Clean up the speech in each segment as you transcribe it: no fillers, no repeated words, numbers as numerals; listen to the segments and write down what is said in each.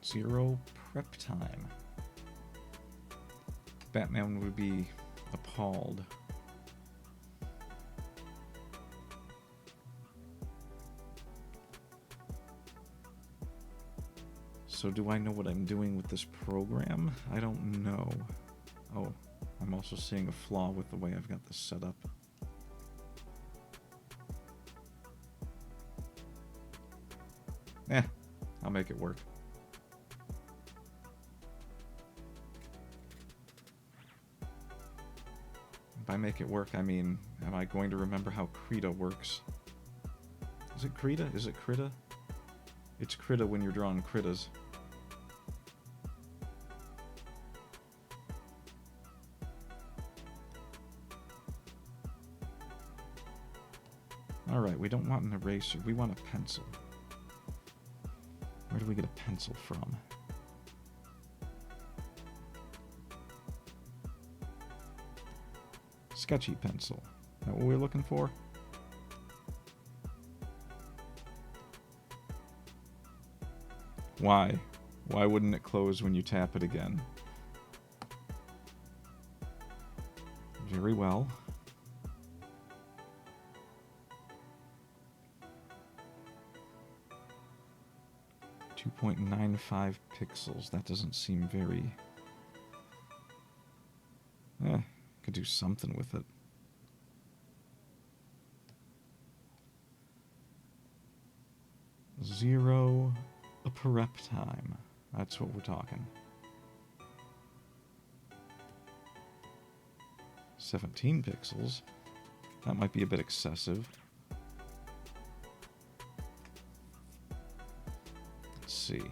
0 prep time. Batman would be appalled. So do I know what I'm doing with this program? I don't know. Oh, I'm also seeing a flaw with the way I've got this set up. I'll make it work. By make it work, I mean, am I going to remember how Krita works? Is it Krita? Is it Krita? It's Krita when you're drawing Kritas. Alright, we don't want an eraser, we want a pencil. Where do we get a pencil from? Sketchy pencil. Is that what we're looking for? Why? Why wouldn't it close when you tap it again? Very well. 2.95 pixels. That doesn't seem very... could do something with it. Zero prep time. That's what we're talking. 17 pixels. That might be a bit excessive. Let's see.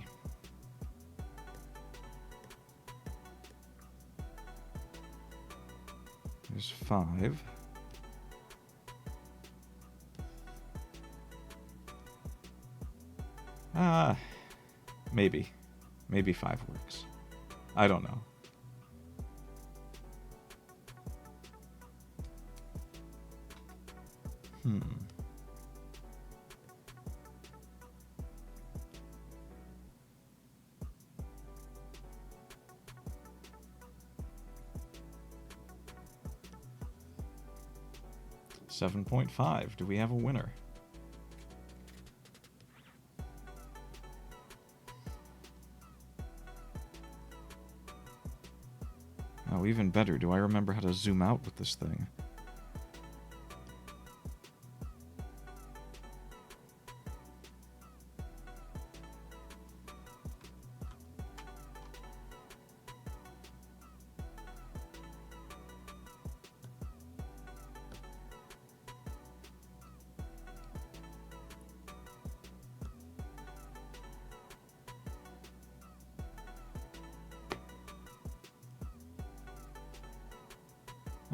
There's 5. Maybe. Maybe 5 works. I don't know. Hmm. $7.5. Do we have a winner? Oh, even better. Do I remember how to zoom out with this thing?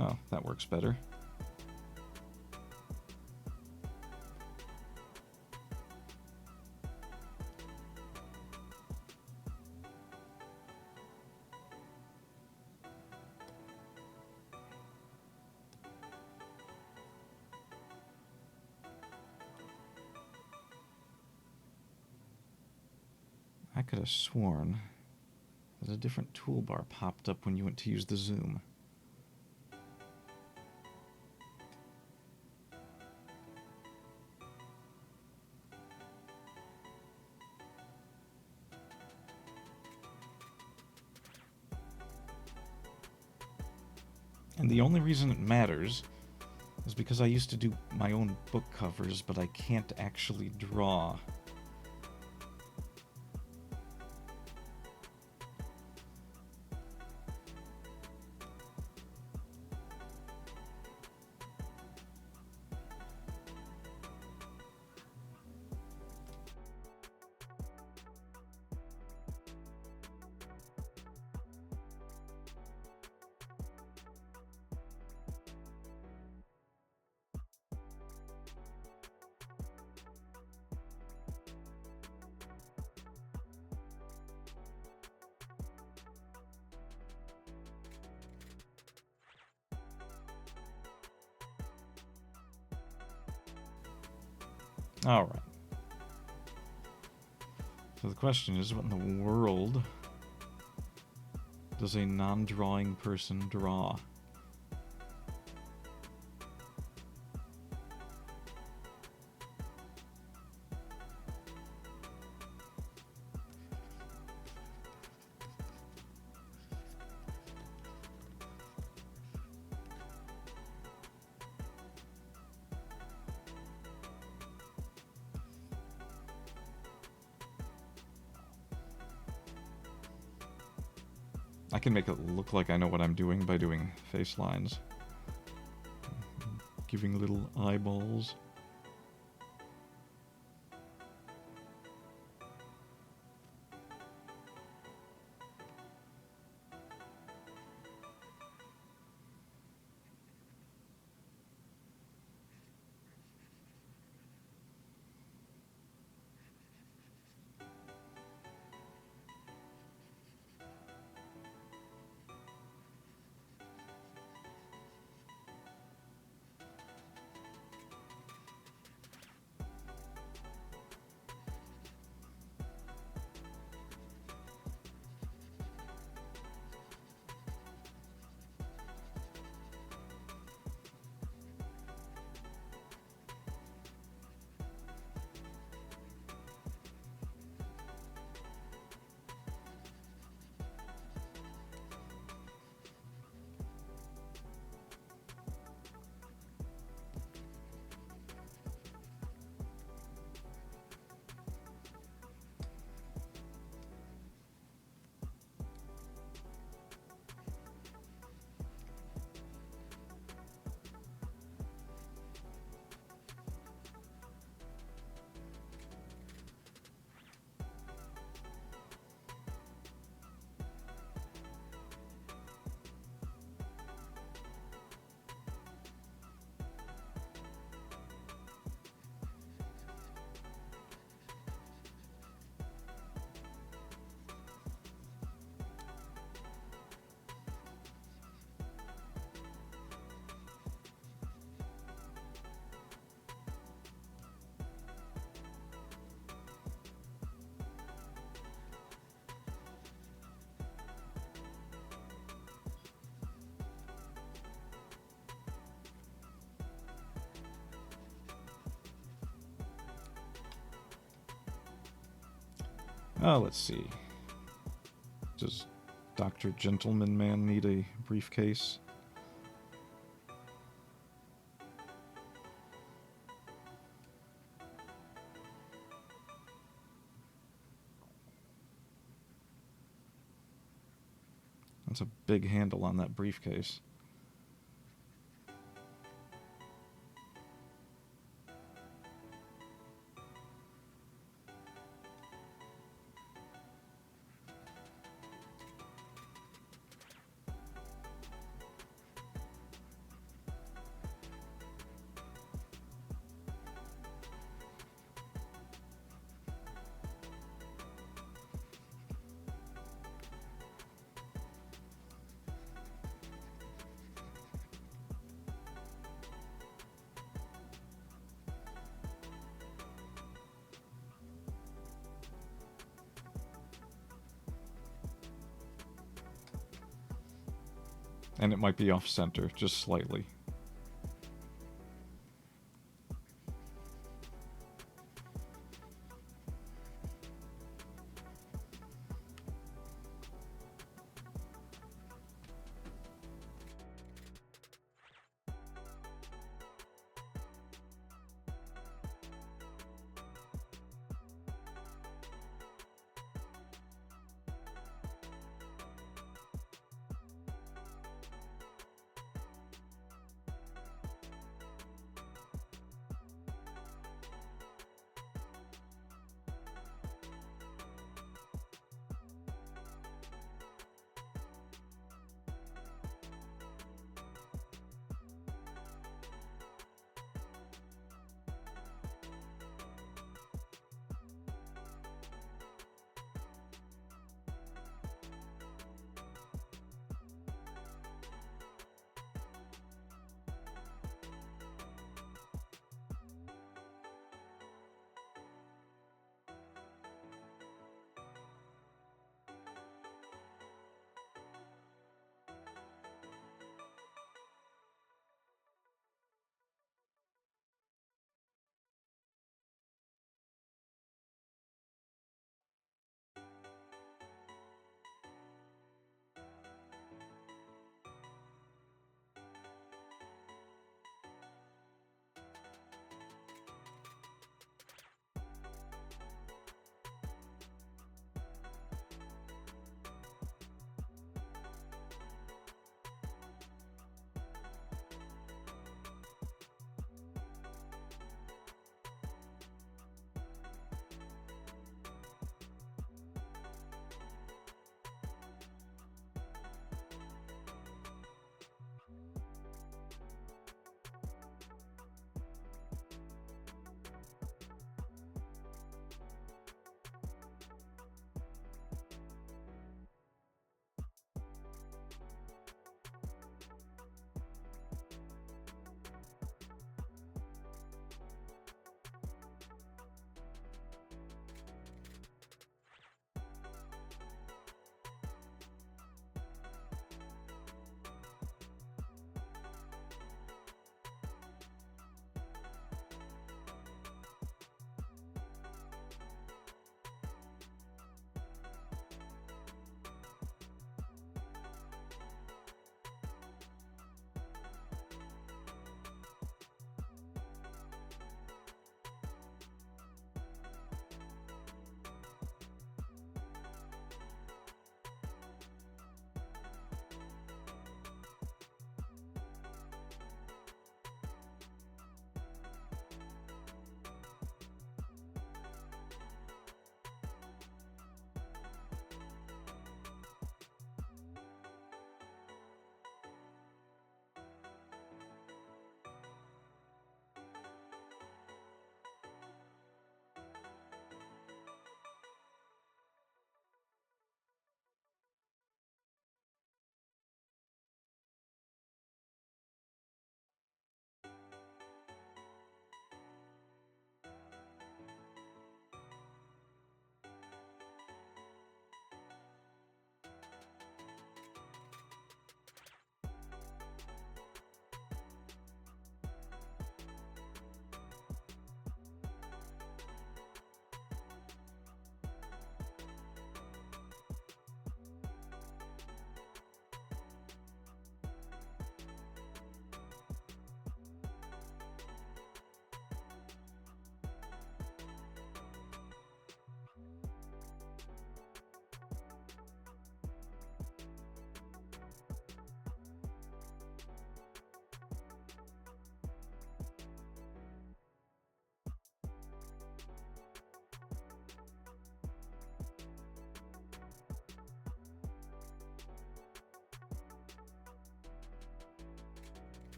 Oh, that works better. I could have sworn that a different toolbar popped up when you went to use the zoom. And the only reason it matters is because I used to do my own book covers, but I can't actually draw. All right. So the question is, what in the world does a non-drawing person draw? I can make it look like I know what I'm doing by doing face lines. Giving little eyeballs. Oh, let's see. Does Dr. Gentleman Man need a briefcase? That's a big handle on that briefcase. And it might be off-center, just slightly.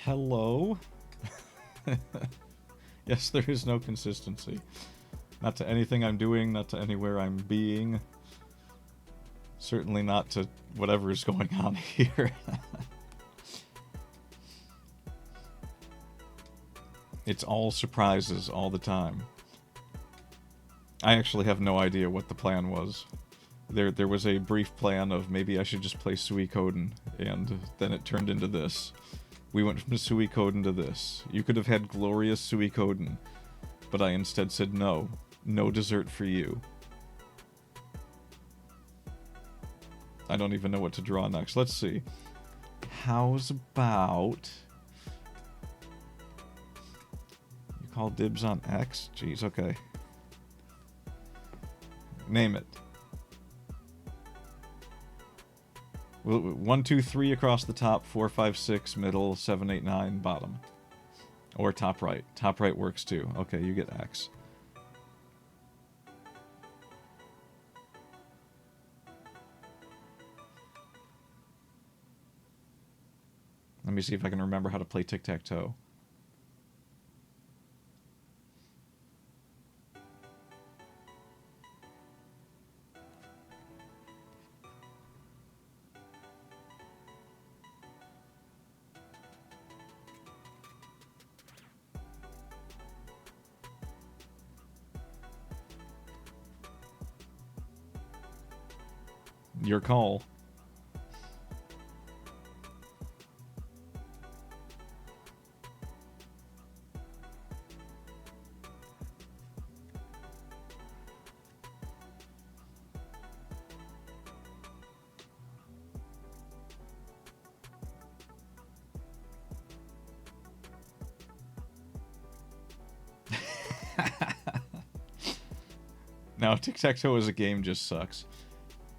Hello? Yes, there is no consistency. Not to anything I'm doing, not to anywhere I'm being. Certainly not to whatever is going on here. It's all surprises all the time. I actually have no idea what the plan was. There was a brief plan of maybe I should just play Suikoden, and then it turned into this. We went from Suikoden to this. You could have had glorious Suikoden, but I instead said no. No dessert for you. I don't even know what to draw next. Let's see. How's about... You call dibs on X? Jeez, okay. Name it. 1, 2, 3 across the top, 4, 5, 6 middle, 7, 8, 9 bottom. Or top right. Top right works too. Okay, you get X. Let me see if I can remember how to play tic-tac-toe. Your call. No, tic-tac-toe as a game just sucks.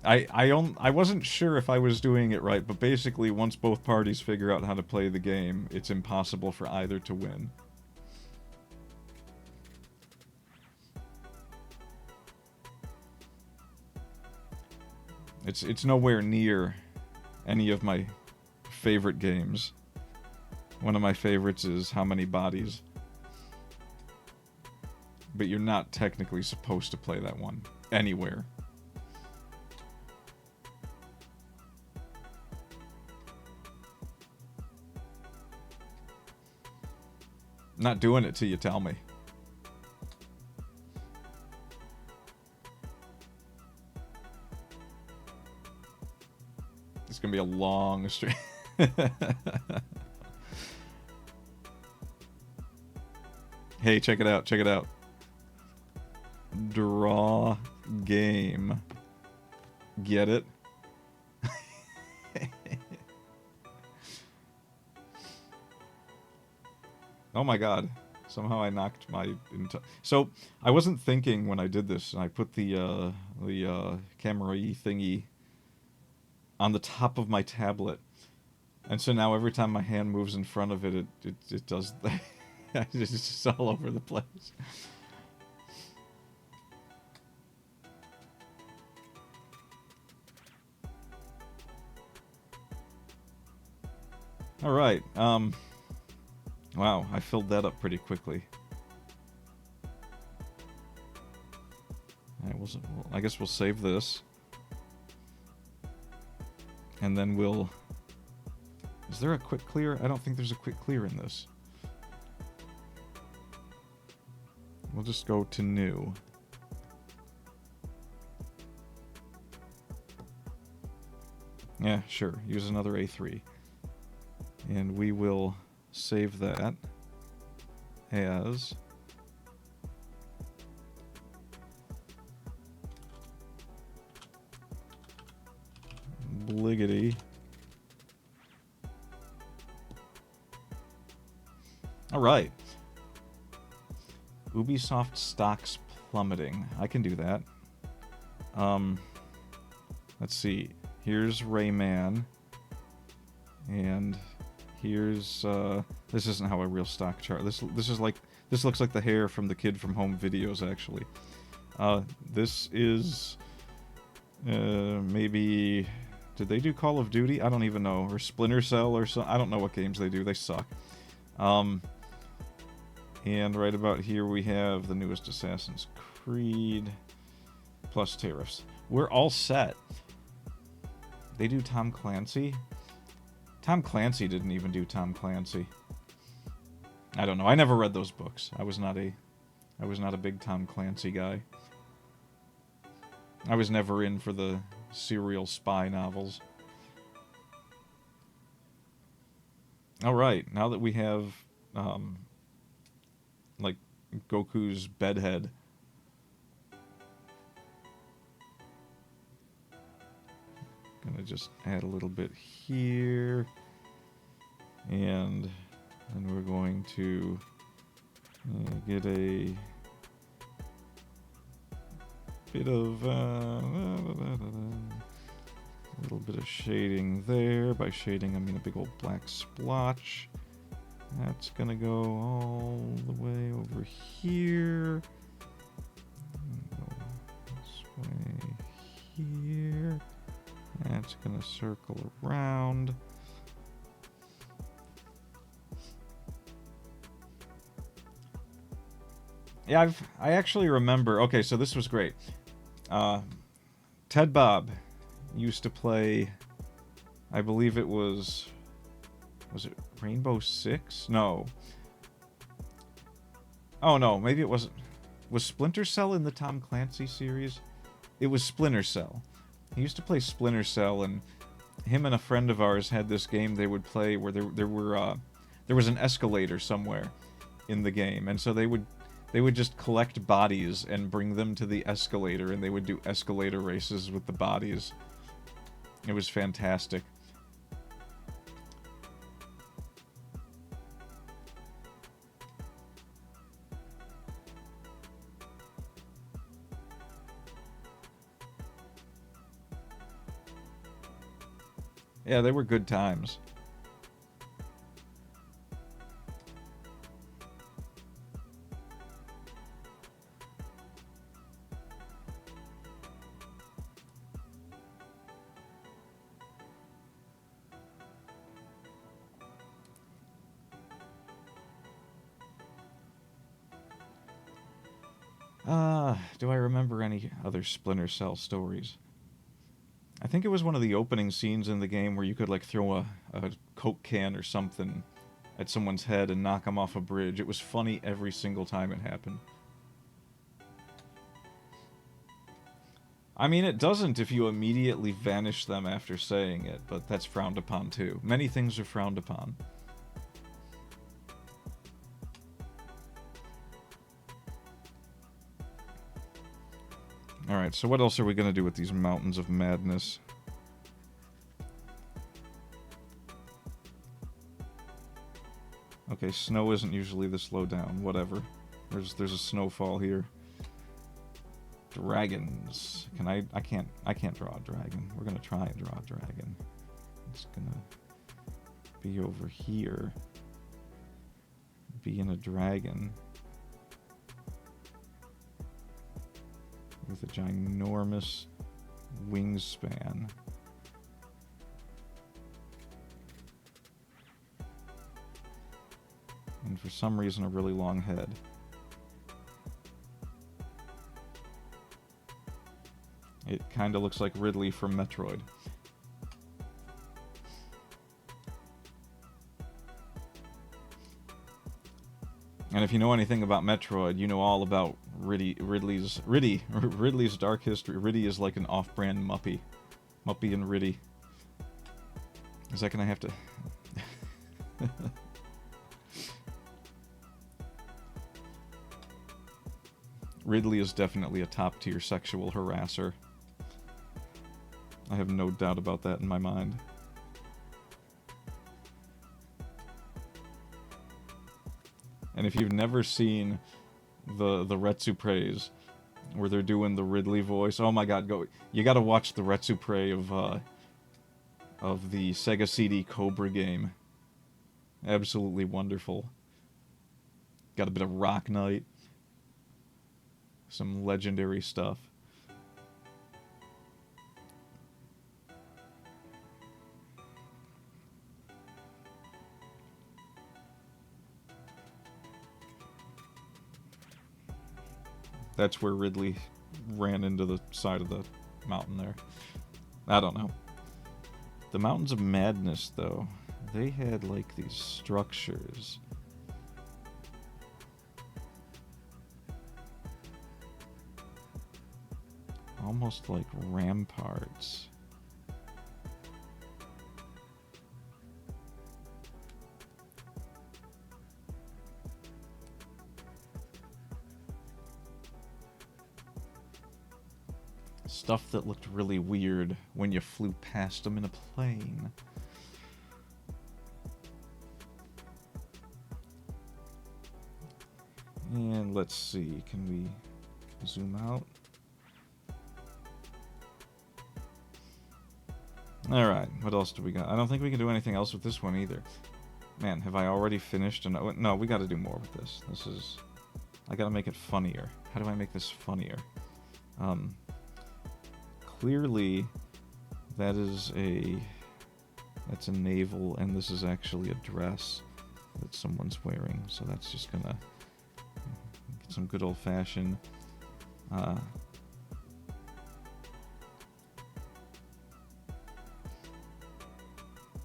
I wasn't sure if I was doing it right, but basically once both parties figure out how to play the game, it's impossible for either to win. It's nowhere near any of my favorite games. One of my favorites is How Many Bodies. But you're not technically supposed to play that one anywhere. Not doing it till you tell me. It's gonna be a long stream. Hey, check it out, check it out. Draw game. Get it? Oh my god. Somehow I knocked my... So, I wasn't thinking when I did this, and I put the camera-y thingy on the top of my tablet. And so now every time my hand moves in front of it, it does... It's just all over the place. Alright, wow, I filled that up pretty quickly. Alright, I guess we'll save this. And then we'll... Is there a quick clear? I don't think there's a quick clear in this. We'll just go to new. Yeah, sure. Use another A3. And we will save that as Bliggity. Alright. Ubisoft stocks plummeting. I can do that. Let's see. Here's Rayman. And here's this isn't how a real stock chart. This is like, this looks like the hair from the kid from Home Videos actually. This is maybe, did they do Call of Duty? I don't even know. Or Splinter Cell or something. I don't know what games they do. They suck. Um, and right about here we have the newest Assassin's Creed plus tariffs. We're all set. They do Tom Clancy? Tom Clancy didn't even do Tom Clancy. I don't know. I never read those books. I was not a big Tom Clancy guy. I was never in for the serial spy novels. Alright, now that we have, like, Goku's bedhead. Gonna just add a little bit here. And then we're going to get a bit of a little bit of shading there. By shading, I mean a big old black splotch. That's gonna go all the way over here. Go this way here. That's gonna circle around. Yeah, I actually remember. Okay, so this was great. Ted Bob used to play. I believe it was. Was it Rainbow Six? No. Oh no, maybe it wasn't. Was Splinter Cell in the Tom Clancy series? It was Splinter Cell. He used to play Splinter Cell, and him and a friend of ours had this game they would play where there was an escalator somewhere in the game, and so they would just collect bodies and bring them to the escalator, and they would do escalator races with the bodies. It was fantastic. Yeah, they were good times. Do I remember any other Splinter Cell stories? I think it was one of the opening scenes in the game where you could, like, throw a Coke can or something at someone's head and knock them off a bridge. It was funny every single time it happened. I mean, it doesn't if you immediately vanish them after saying it, but that's frowned upon too. Many things are frowned upon. Alright, so what else are we going to do with these mountains of madness? Okay, snow isn't usually this low down. Whatever. There's a snowfall here. Dragons. I can't draw a dragon. We're gonna try and draw a dragon. It's gonna be over here. Being a dragon. With a ginormous wingspan. And for some reason a really long head. It kind of looks like Ridley from Metroid. And if you know anything about Metroid, you know all about Ridley's dark history. Ridley is like an off-brand Muppy. Muppy and Ridley. Is that gonna have to... Ridley is definitely a top-tier sexual harasser. I have no doubt about that in my mind. And if you've never seen the Retsu Praise, where they're doing the Ridley voice, oh my god, go! You gotta watch the Retsu Praise of the Sega CD Cobra game. Absolutely wonderful. Got a bit of Rock Knight. Some legendary stuff. that's where Ridley ran into the side of the mountain there. I don't know. The Mountains of Madness, though, they had like these structures. Almost like ramparts. Stuff that looked really weird when you flew past them in a plane. And let's see, can we zoom out? Alright, what else do we got? I don't think we can do anything else with this one either. Man, have I already finished? No, we gotta do more with this. This is... I gotta make it funnier. How do I make this funnier? Clearly, that's a navel, and this is actually a dress that someone's wearing. So that's just gonna get some good old-fashioned...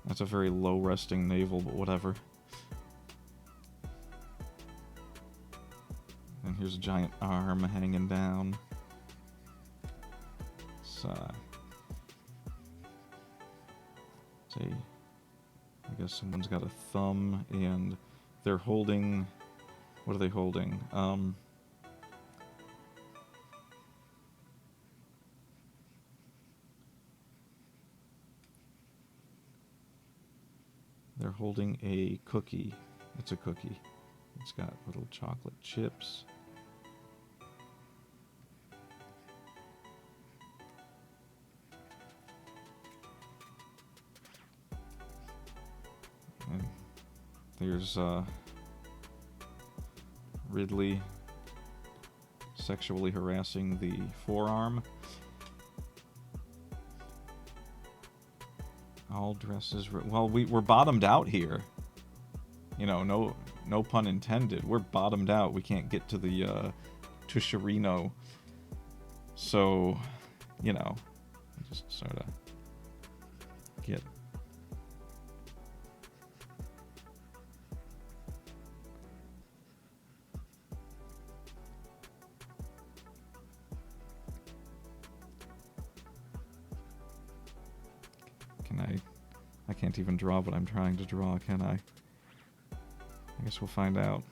That's a very low-resting navel, but whatever. And here's a giant arm hanging down. So, say, I guess someone's got a thumb, and they're holding... What are they holding? They're holding a cookie. It's a cookie. It's got little chocolate chips. And there's Ridley sexually harassing the forearm. All dresses... Well, we're bottomed out here. You know, no pun intended. We're bottomed out. We can't get to the Tusherino. So, you know, just sort of get... I can't even draw what I'm trying to draw, can I? I guess we'll find out.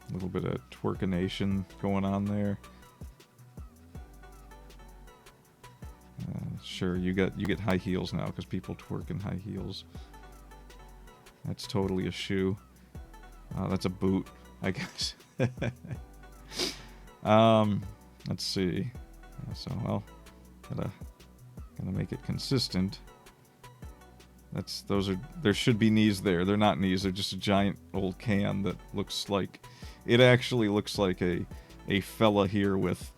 A little bit of twerkination going on there. Sure, you get high heels now because people twerk in high heels. That's totally a shoe. That's a boot, I guess. Let's see. So, well, gotta make it consistent. There should be knees there. They're not knees. They're just a giant old can that looks like... It actually looks like a fella here with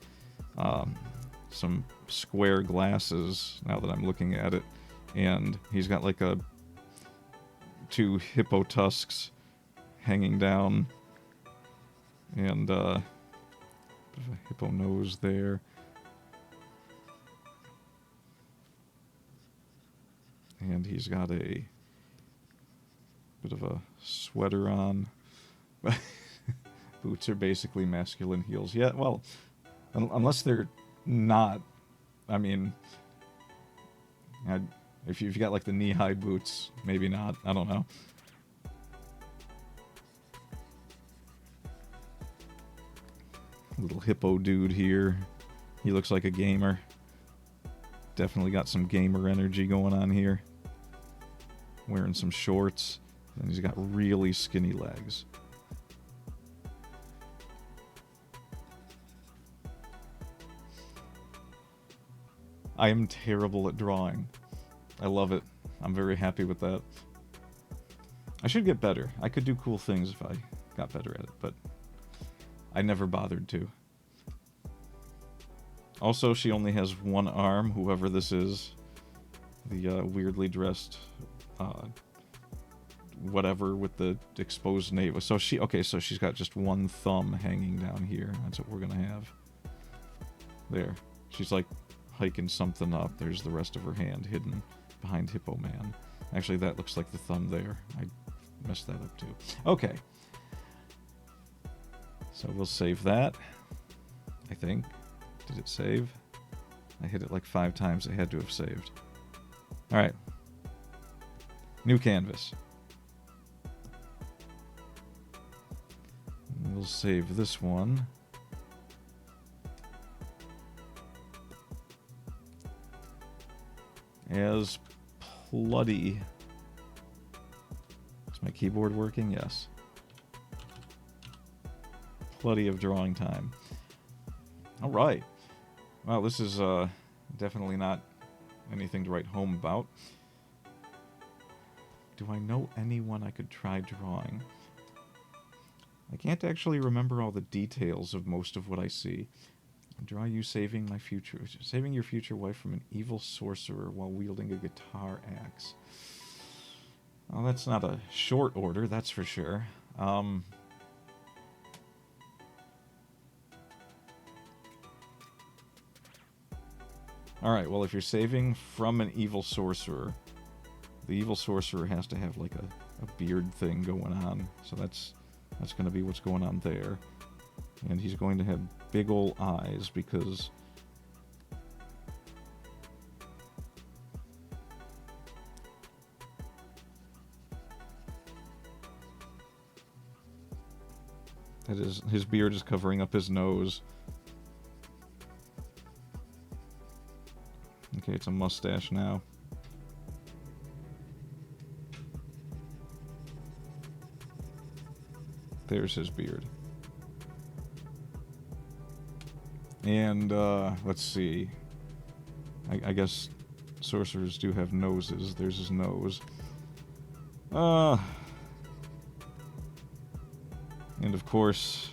some square glasses, now that I'm looking at it. And he's got like two hippo tusks hanging down. And, bit of a hippo nose there. And he's got a bit of a sweater on. Boots are basically masculine heels. Yeah, well, unless they're not. I mean, if you've got like the knee-high boots, maybe not. I don't know. Little hippo dude here. He looks like a gamer. Definitely got some gamer energy going on here. Wearing some shorts. And he's got really skinny legs. I am terrible at drawing. I love it. I'm very happy with that. I should get better. I could do cool things if I got better at it, but I never bothered to. Also, she only has one arm, whoever this is. The weirdly dressed whatever with the exposed navel. So so she's got just one thumb hanging down here. That's what we're gonna have. There. She's like hiking something up. There's the rest of her hand hidden behind Hippo Man. Actually, that looks like the thumb there. I messed that up too. Okay. So we'll save that. I think. Did it save? I hit it like 5 times. It had to have saved. Alright. New canvas. We'll save this one. As Pluddy. Is my keyboard working? Yes. Pluddy of Drawing Time. Alright. Well, this is definitely not anything to write home about. Do I know anyone I could try drawing? I can't actually remember all the details of most of what I see. Draw you saving your future wife from an evil sorcerer while wielding a guitar axe. Well, that's not a short order, that's for sure. Alright, well, if you're saving from an evil sorcerer, the evil sorcerer has to have like a beard thing going on. So that's going to be what's going on there. And he's going to have big ol' eyes because that is, his beard is covering up his nose. Okay, it's a mustache now. There's his beard. And, let's see. I guess sorcerers do have noses. There's his nose. And of course,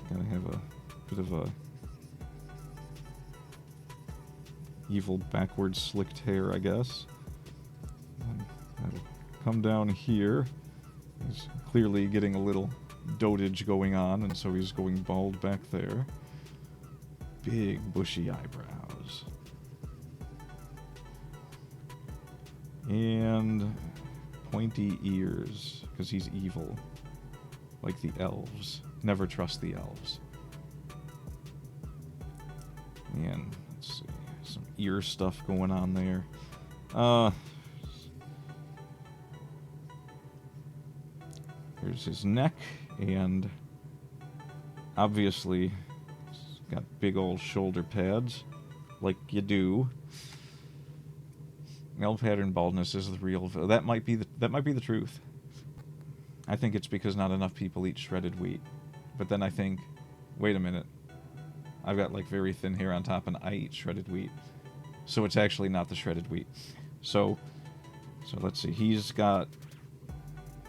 gotta have a bit of a evil backwards slicked hair, I guess. And that'll come down here. He's clearly getting a little dotage going on, and so he's going bald back there. Big bushy eyebrows. And pointy ears, because he's evil. Like the elves. Never trust the elves. And, let's see, some ear stuff going on there. Here's his neck, and obviously he's got big old shoulder pads, like you do. Elf pattern baldness is the real. That might be the truth. I think it's because not enough people eat shredded wheat. But then I think, wait a minute, I've got like very thin hair on top, and I eat shredded wheat, so it's actually not the shredded wheat. So let's see. He's got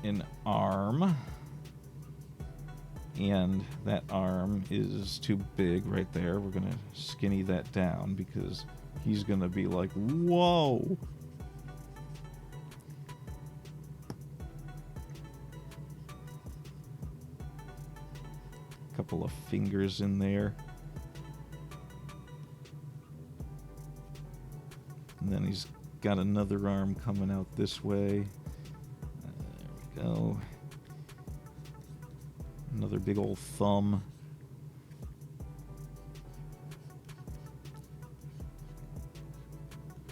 an arm, and that arm is too big right there. We're gonna skinny that down because he's gonna be like, whoa. Couple of fingers in there, and then he's got another arm coming out this way. Go. Another big old thumb.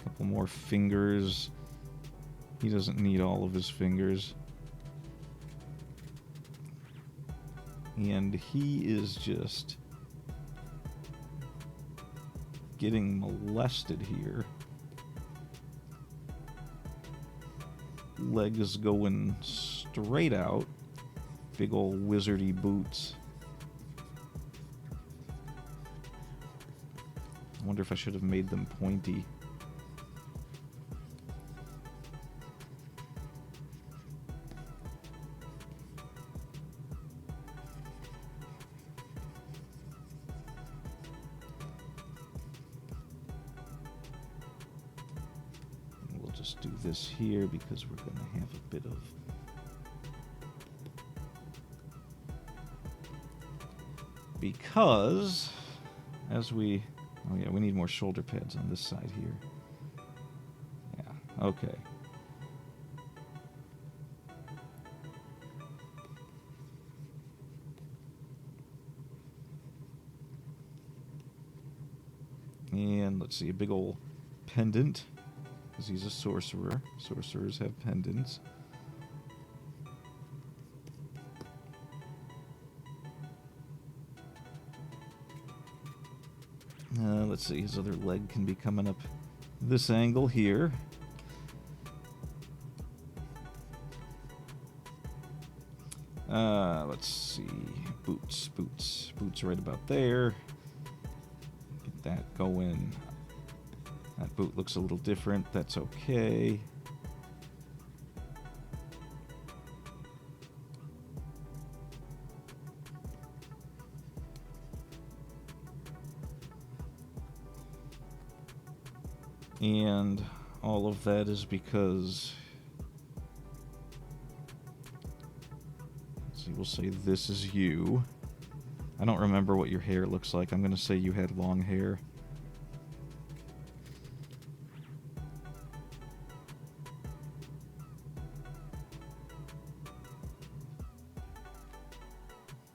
Couple more fingers. He doesn't need all of his fingers. And he is just getting molested here. Legs going straight out. Big old wizardy boots. I wonder if I should have made them pointy. just do this here because we're going to have a bit of... Because, as we... Oh yeah, we need more shoulder pads on this side here. Yeah, okay. And let's see, a big old pendant, because he's a sorcerer. Sorcerers have pendants. Let's see, his other leg can be coming up this angle here. Let's see, boots right about there. Get that going. That boot looks a little different, that's okay. And all of that is because, let's see, we'll say this is you. I don't remember what your hair looks like. I'm going to say you had long hair.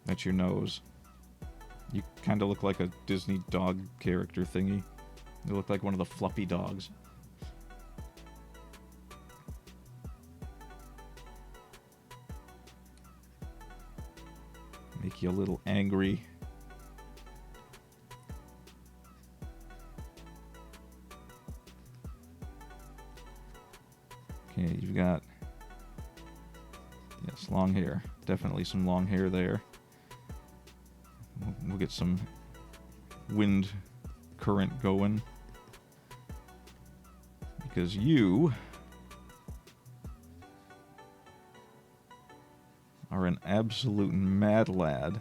That's your nose. You kind of look like a Disney dog character thingy. You look like one of the fluffy dogs. Make you a little angry. Okay, you've got... Yes, long hair. Definitely some long hair there. We'll get some wind current going. Because you are an absolute mad lad.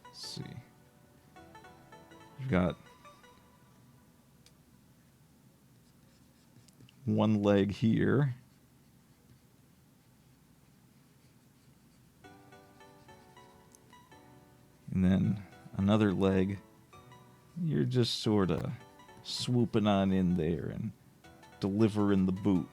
Let's see. You've got one leg here. And then another leg. You're just sort of swooping on in there and delivering the boot.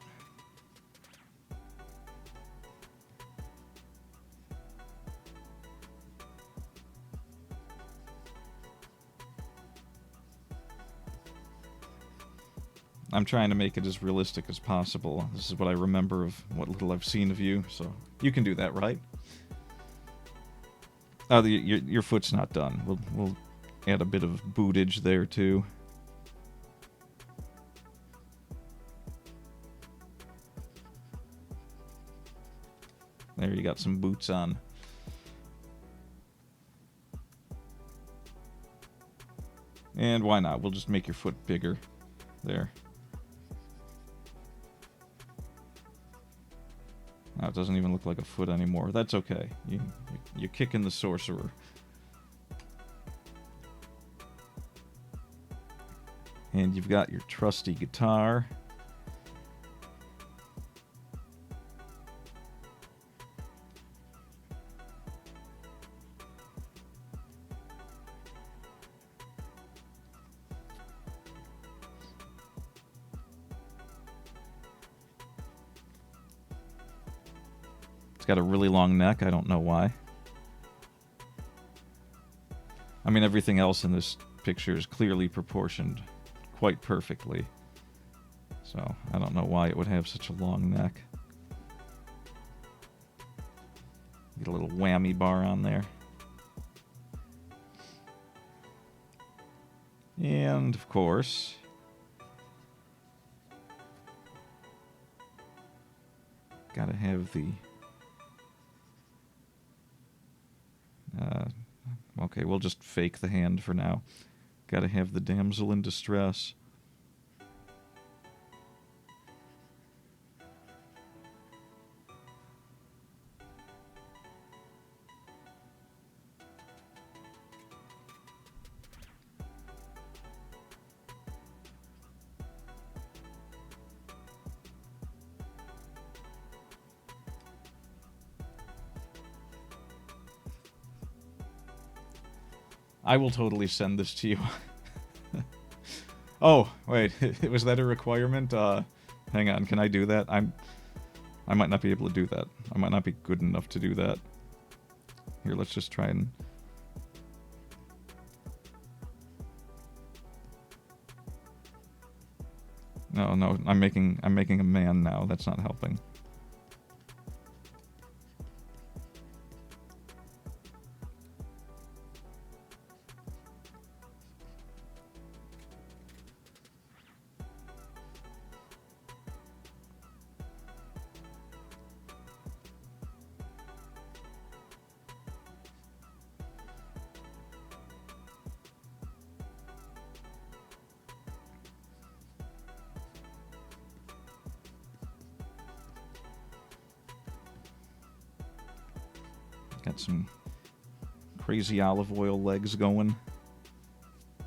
I'm trying to make it as realistic as possible. This is what I remember of what little I've seen of you, so you can do that, right? Oh, your foot's not done. We'll add a bit of bootage there too. There, you got some boots on. And why not? We'll just make your foot bigger. There. Oh, it doesn't even look like a foot anymore. That's okay. You're kicking the sorcerer. And you've got your trusty guitar. Got a really long neck. I don't know why. I mean, everything else in this picture is clearly proportioned quite perfectly. So, I don't know why it would have such a long neck. Get a little whammy bar on there. And, of course, gotta have the... okay, we'll just fake the hand for now. Gotta have the damsel in distress. I will totally send this to you. Oh, wait, was that a requirement? Hang on, can I do that? I might not be able to do that. I might not be good enough to do that. Here, let's just try and... No, no, I'm making a man now. That's not helping. Got some crazy olive oil legs going.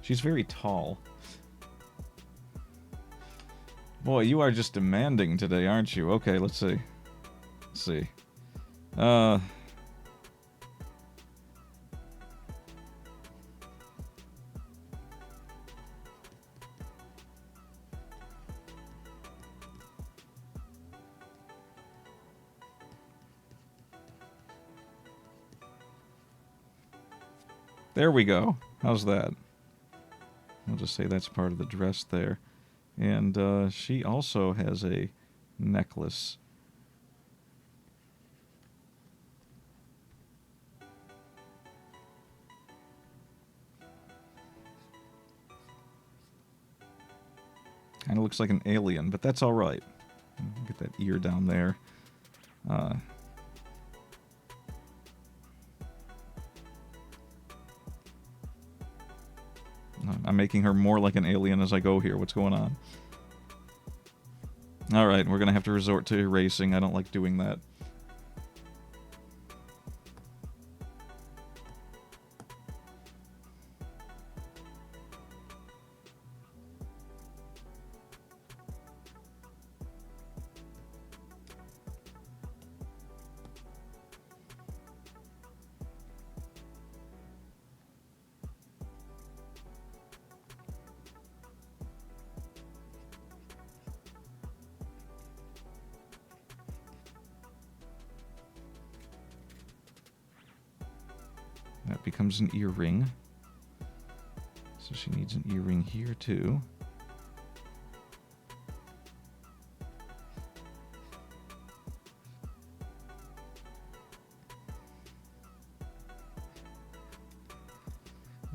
She's very tall. Boy, you are just demanding today, aren't you? Okay, let's see. Let's see. There we go. How's that? I'll just say that's part of the dress there. And she also has a necklace. Kind of looks like an alien, but that's all right. Get that ear down there. I'm making her more like an alien as I go here. What's going on? Alright, we're going to have to resort to erasing. I don't like doing that. That becomes an earring. So she needs an earring here too.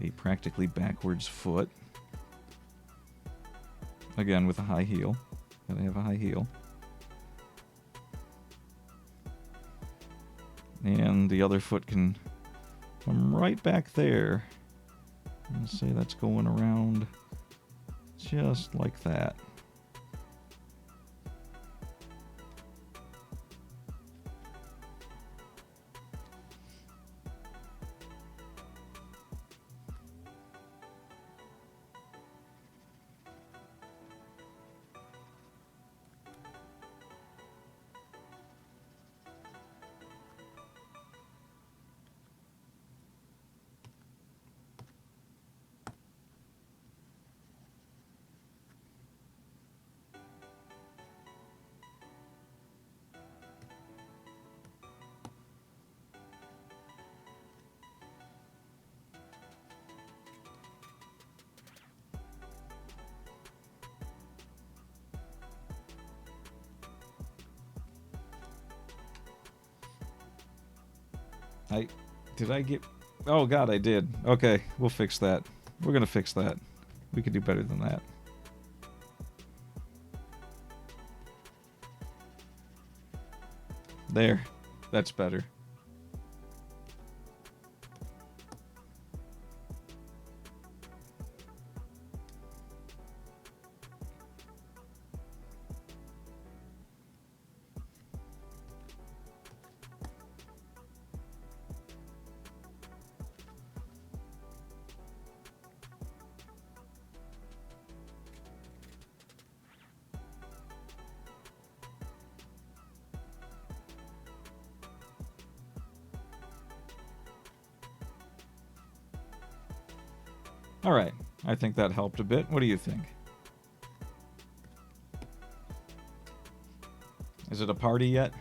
A practically backwards foot. Again with a high heel. Gotta have a high heel. And the other foot can come right back there. Let's say that's going around just like that. Did I get... Oh god, I did. Okay, we'll fix that. We're gonna fix that. We could do better than that. There. That's better. Alright, I think that helped a bit. What do you think? Is it a party yet?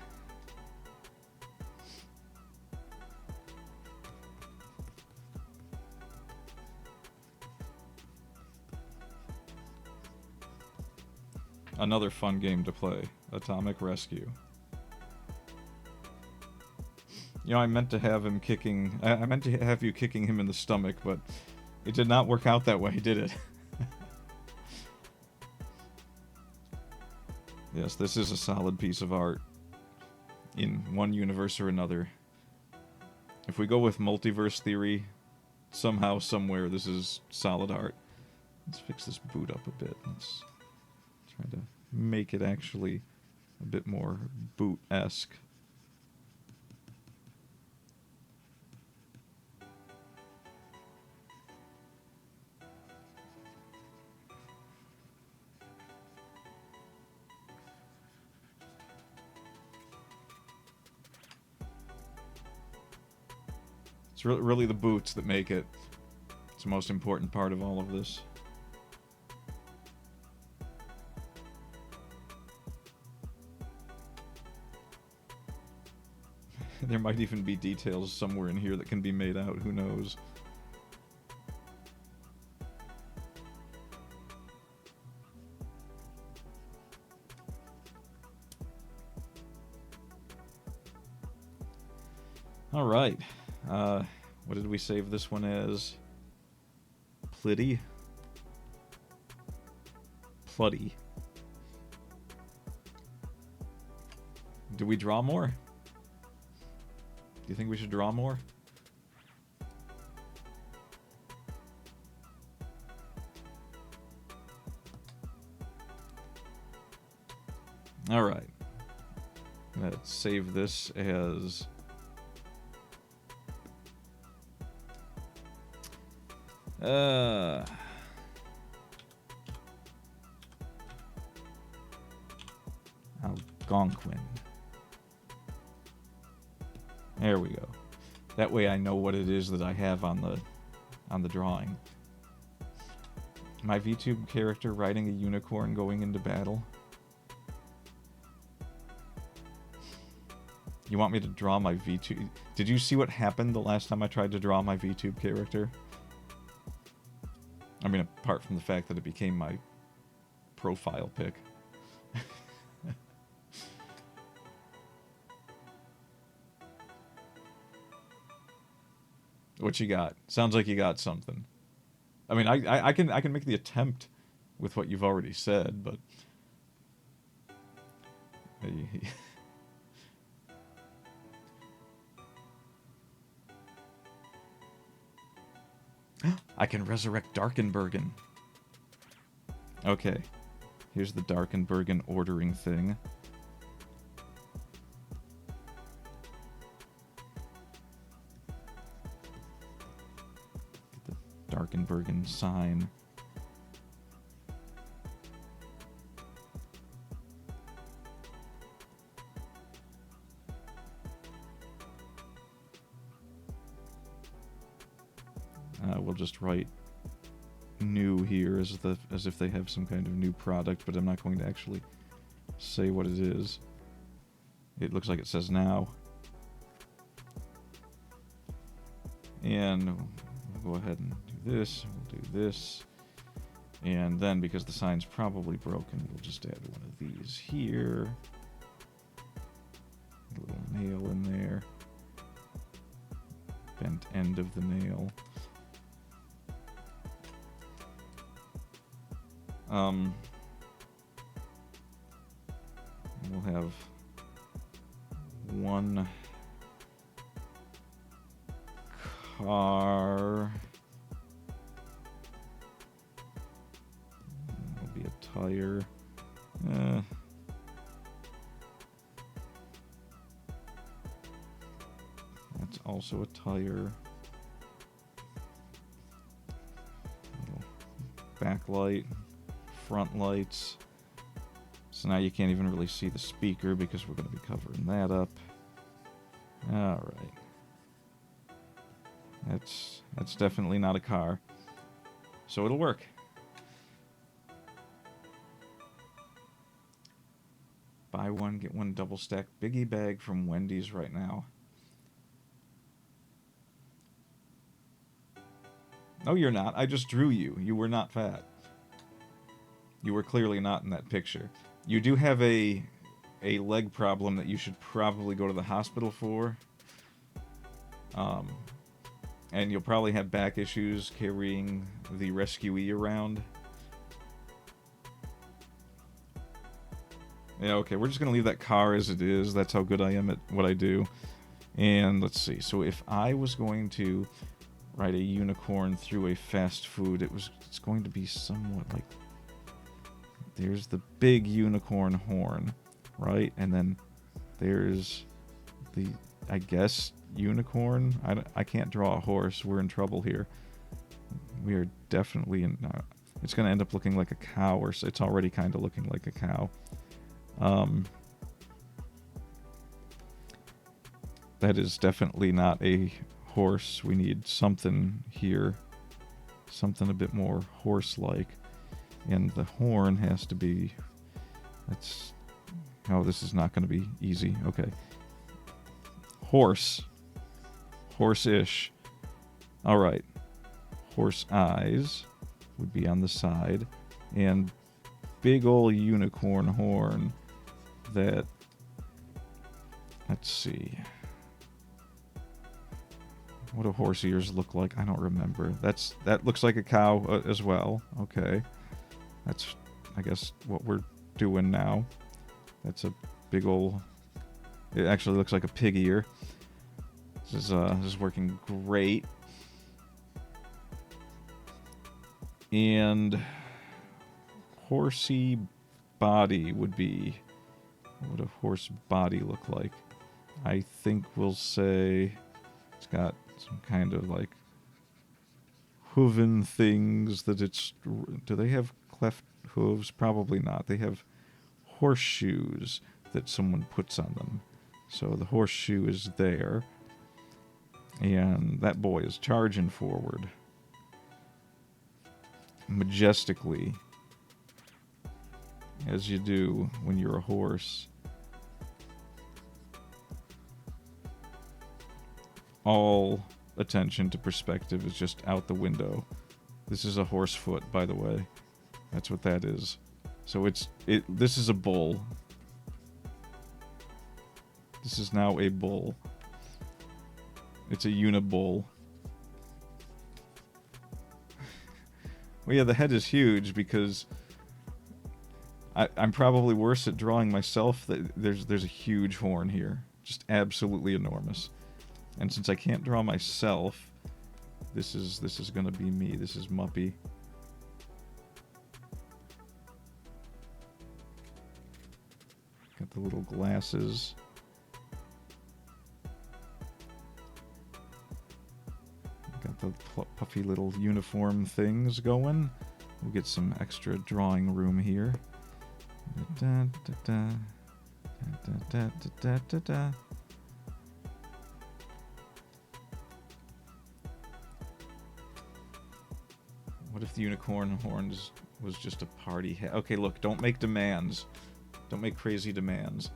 Another fun game to play. Atomic Rescue. You know, I meant to have him kicking... I meant to have you kicking him in the stomach, but it did not work out that way, did it? Yes, this is a solid piece of art. In one universe or another. If we go with multiverse theory, somehow, somewhere, this is solid art. Let's fix this boot up a bit. Let's try to make it actually a bit more boot-esque. It's really the boots that make it. It's the most important part of all of this. There might even be details somewhere in here that can be made out, who knows. Alright. What did we save this one as? Plitty? Plutty. Do we draw more? Do you think we should draw more? Alright. Let's save this as... Algonquin. There we go. That way I know what it is that I have on the drawing. My VTube character riding a unicorn going into battle. You want me to draw my VTube... Did you see what happened the last time I tried to draw my VTube character? I mean, apart from the fact that it became my profile pic. What you got? Sounds like you got something. I mean, I can make the attempt with what you've already said, but... I can resurrect Darkenbergen. Okay. Here's the Darkenbergen ordering thing. Get the Darkenbergen sign. We'll just write new here as if they have some kind of new product, but I'm not going to actually say what it is. It looks like it says now. And we'll go ahead and do this. We'll do this. And then, because the sign's probably broken, we'll just add one of these here. A little nail in there. Bent end of the nail. We'll have one car. There'll be a tire. That's also a tire. Little backlight. Front lights. So now you can't even really see the speaker because we're going to be covering that up. Alright. That's definitely not a car. So it'll work. Buy one, get one double stack biggie bag from Wendy's right now. No, you're not. I just drew you. You were not fat. You were clearly not in that picture. You do have a leg problem that you should probably go to the hospital for. And you'll probably have back issues carrying the rescuee around. Yeah, okay, we're just going to leave that car as it is. That's how good I am at what I do. And let's see. So if I was going to ride a unicorn through a fast food, it's going to be somewhat like... There's the big unicorn horn, right? And then there's the, I guess, unicorn. I can't draw a horse. We're in trouble here. We are definitely in... it's going to end up looking like a cow, or it's already kind of looking like a cow. That is definitely not a horse. We need something here. Something a bit more horse-like. And the horn has to be... That's... Oh, this is not going to be easy. Okay. Horse. Horse-ish. Alright. Horse eyes would be on the side. And big ol' unicorn horn that... Let's see. What do horse ears look like? I don't remember. That looks like a cow as well. Okay. That's, I guess, what we're doing now. That's a big ol'... It actually looks like a pig ear. This is working great. And horsey body would be... What would a horse body look like? I think we'll say it's got some kind of like hooven things that it's... Do they have cleft hooves? Probably not. They have horseshoes that someone puts on them. So the horseshoe is there. And that boy is charging forward. Majestically. As you do when you're a horse. All attention to perspective is just out the window. This is a horse foot, by the way. That's what that is. So this is a bull. This is now a bull. It's a unibull. Well, yeah, the head is huge because I'm probably worse at drawing myself. There's a huge horn here. Just absolutely enormous. And since I can't draw myself, this is going to be me. This is Muppy. Got the little glasses. Got the puffy little uniform things going. We'll get some extra drawing room here. Da, da, da, da, da, da, da, da. What if the unicorn horns was just a party hat? Okay, look, don't make demands. Don't make crazy demands.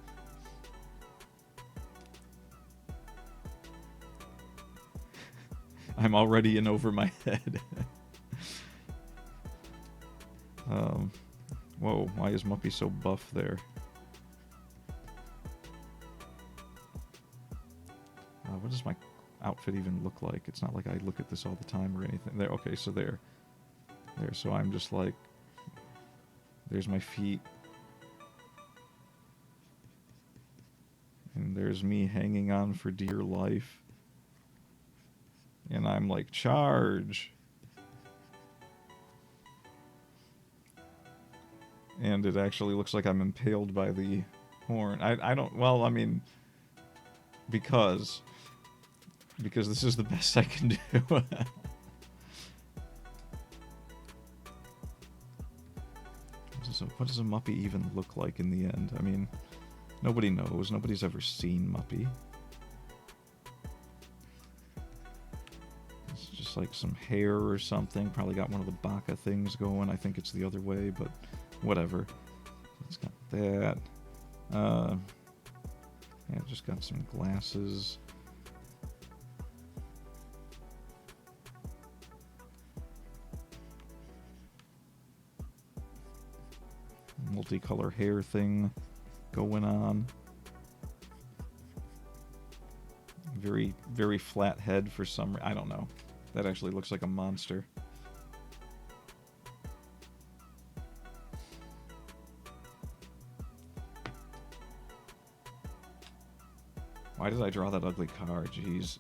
I'm already in over my head. Whoa, why is Muppy so buff there? What does my outfit even look like? It's not like I look at this all the time or anything. There, okay, so there. So I'm just like... There's my feet. And there's me hanging on for dear life. And I'm like, charge! And it actually looks like I'm impaled by the horn. I don't... Well, I mean... Because this is the best I can do. What does a Muppy even look like in the end? I mean, nobody knows. Nobody's ever seen Muppy. Let's just Looks like some hair or something. Probably got one of the Baka things going. I think it's the other way, but whatever. It's got that. Yeah, just got some glasses. Multicolor hair thing going on. Very, very flat head for some... I don't know. That actually looks like a monster. Why did I draw that ugly car? Jeez.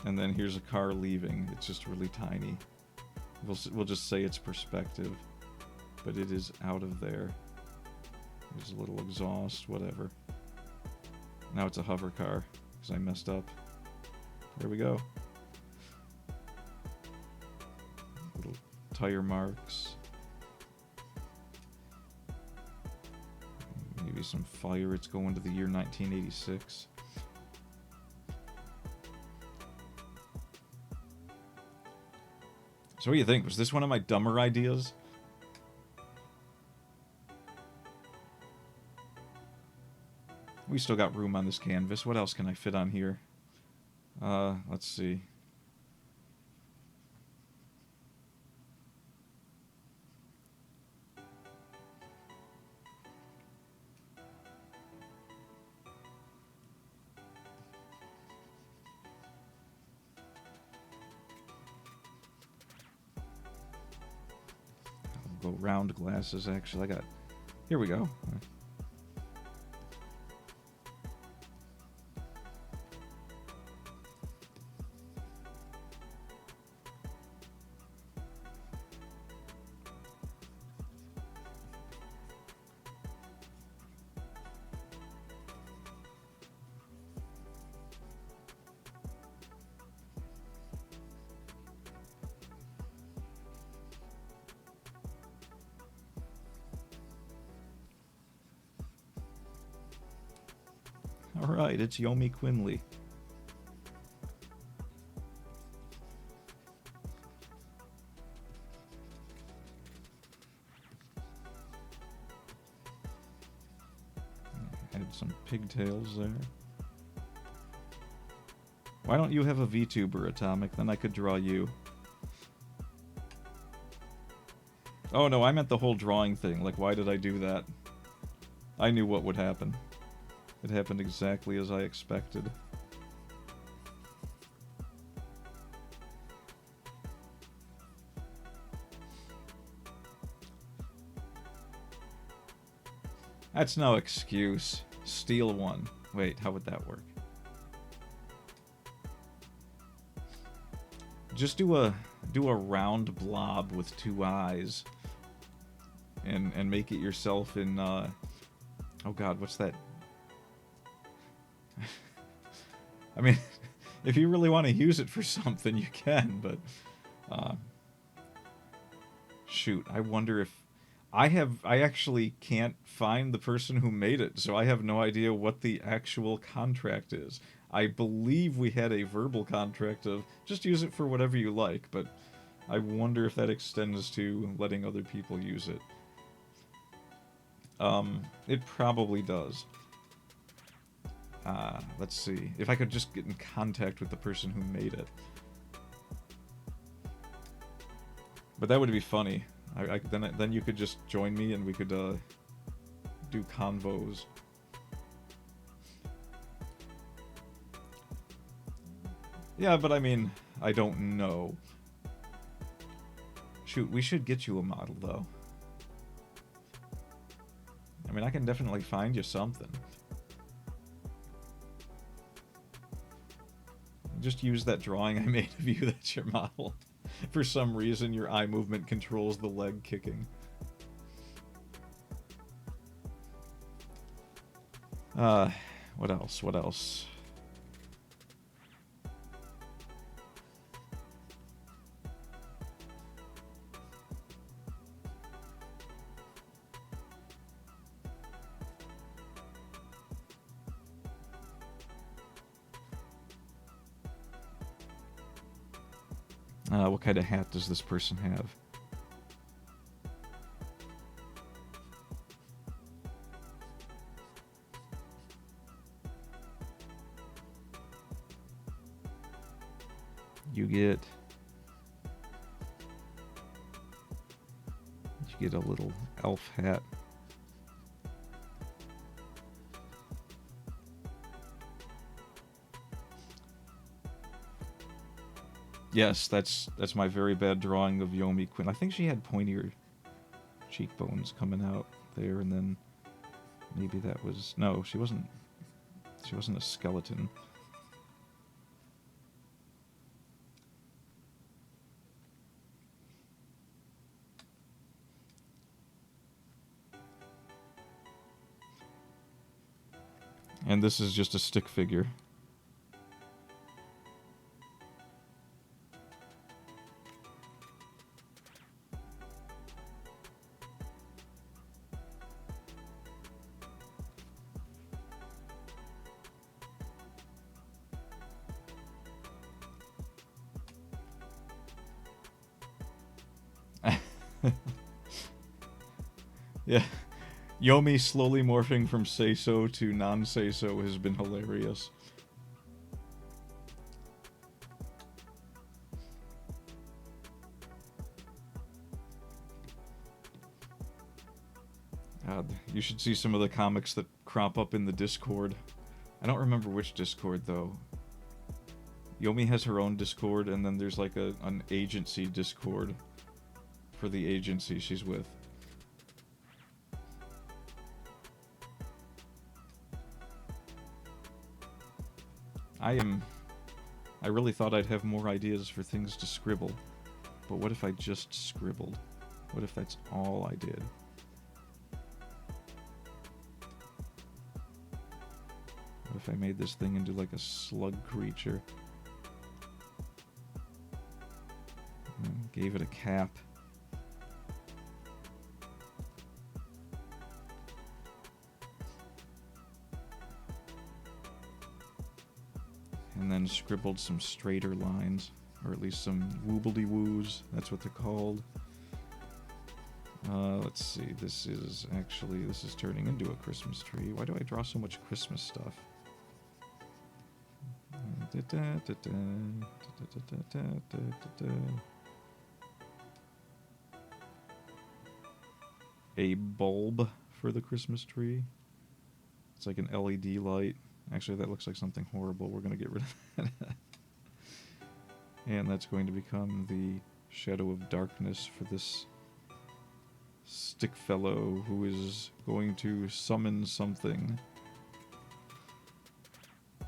And then here's a car leaving. It's just really tiny. We'll just say it's perspective. But it is out of there. There's a little exhaust, whatever. Now it's a hover car, because I messed up. There we go. Little tire marks. Maybe some fire. It's going to the year 1986. So what do you think? Was this one of my dumber ideas? We still got room on this canvas. What else can I fit on here? Let's see. I'll go round glasses, actually. Here we go. Alright, it's Yomi Quinley. Had some pigtails there. Why don't you have a VTuber, Atomic? Then I could draw you. Oh no, I meant the whole drawing thing. Like, why did I do that? I knew what would happen. It happened exactly as I expected. That's no excuse. Steal one. Wait, how would that work? Just do a round blob with two eyes. And make it yourself in oh god, what's that? I mean, if you really want to use it for something, you can, but shoot, I wonder if I actually can't find the person who made it, so I have no idea what the actual contract is. I believe we had a verbal contract of just use it for whatever you like, but I wonder if that extends to letting other people use it. It probably does. Let's see. If I could just get in contact with the person who made it. But that would be funny. Then you could just join me and we could do convos. Yeah, but I mean, I don't know. Shoot, we should get you a model, though. I mean, I can definitely find you something. Just use that drawing I made of you, that's your model. For some reason, your eye movement controls the leg kicking. What else? What else? What kind of hat does this person have? You get a little elf hat. Yes, that's my very bad drawing of Yomi Quinn. I think she had pointier cheekbones coming out there, and then maybe that was... No, she wasn't a skeleton. And this is just a stick figure. Yeah. Yomi slowly morphing from say-so to non-say-so has been hilarious. God, you should see some of the comics that crop up in the Discord. I don't remember which Discord, though. Yomi has her own Discord, and then there's like an agency Discord for the agency she's with. I really thought I'd have more ideas for things to scribble, but what if I just scribbled? What if that's all I did? What if I made this thing into like a slug creature? And gave it a cap. And then scribbled some straighter lines, or at least some woobledy-woos, that's what they're called. Let's see, this is turning into a Christmas tree. Why do I draw so much Christmas stuff? A bulb for the Christmas tree. It's like an LED light. Actually, that looks like something horrible. We're going to get rid of that. And that's going to become the shadow of darkness for this stick fellow who is going to summon something.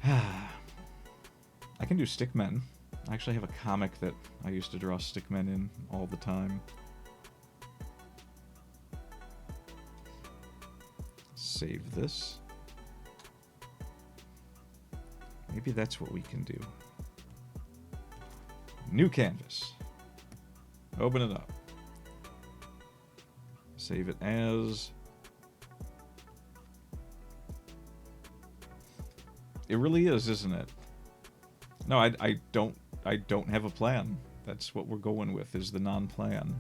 I can do stickmen. I actually have a comic that I used to draw stickmen in all the time. Save this. Maybe that's what we can do. New canvas. Open it up. Save it as... It really is, isn't it? No, I don't have a plan. That's what we're going with, is the non-plan.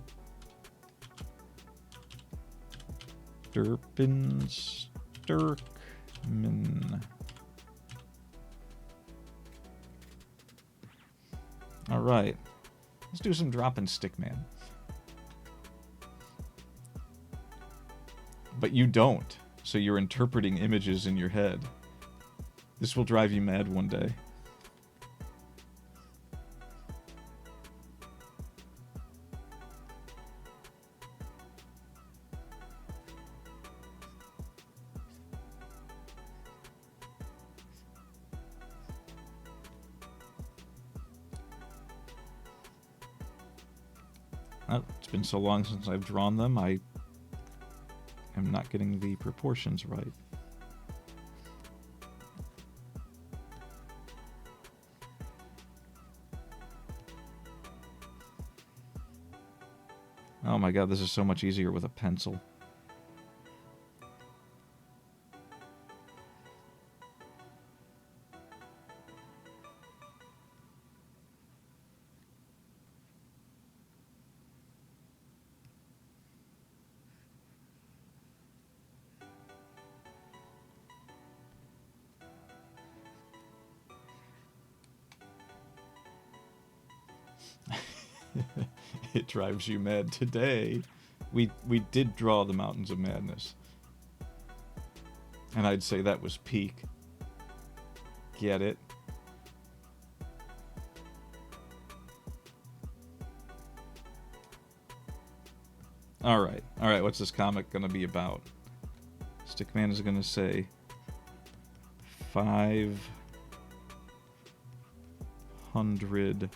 Stirkman. Alright. Let's do some drop-in stickman. But you don't, so you're interpreting images in your head. This will drive you mad one day. It's been so long since I've drawn them, I am not getting the proportions right. Oh my god, this is so much easier with a pencil. It drives you mad today. We did draw the Mountains of Madness. And I'd say that was peak. Get it? Alright, what's this comic gonna be about? Stickman is gonna say 500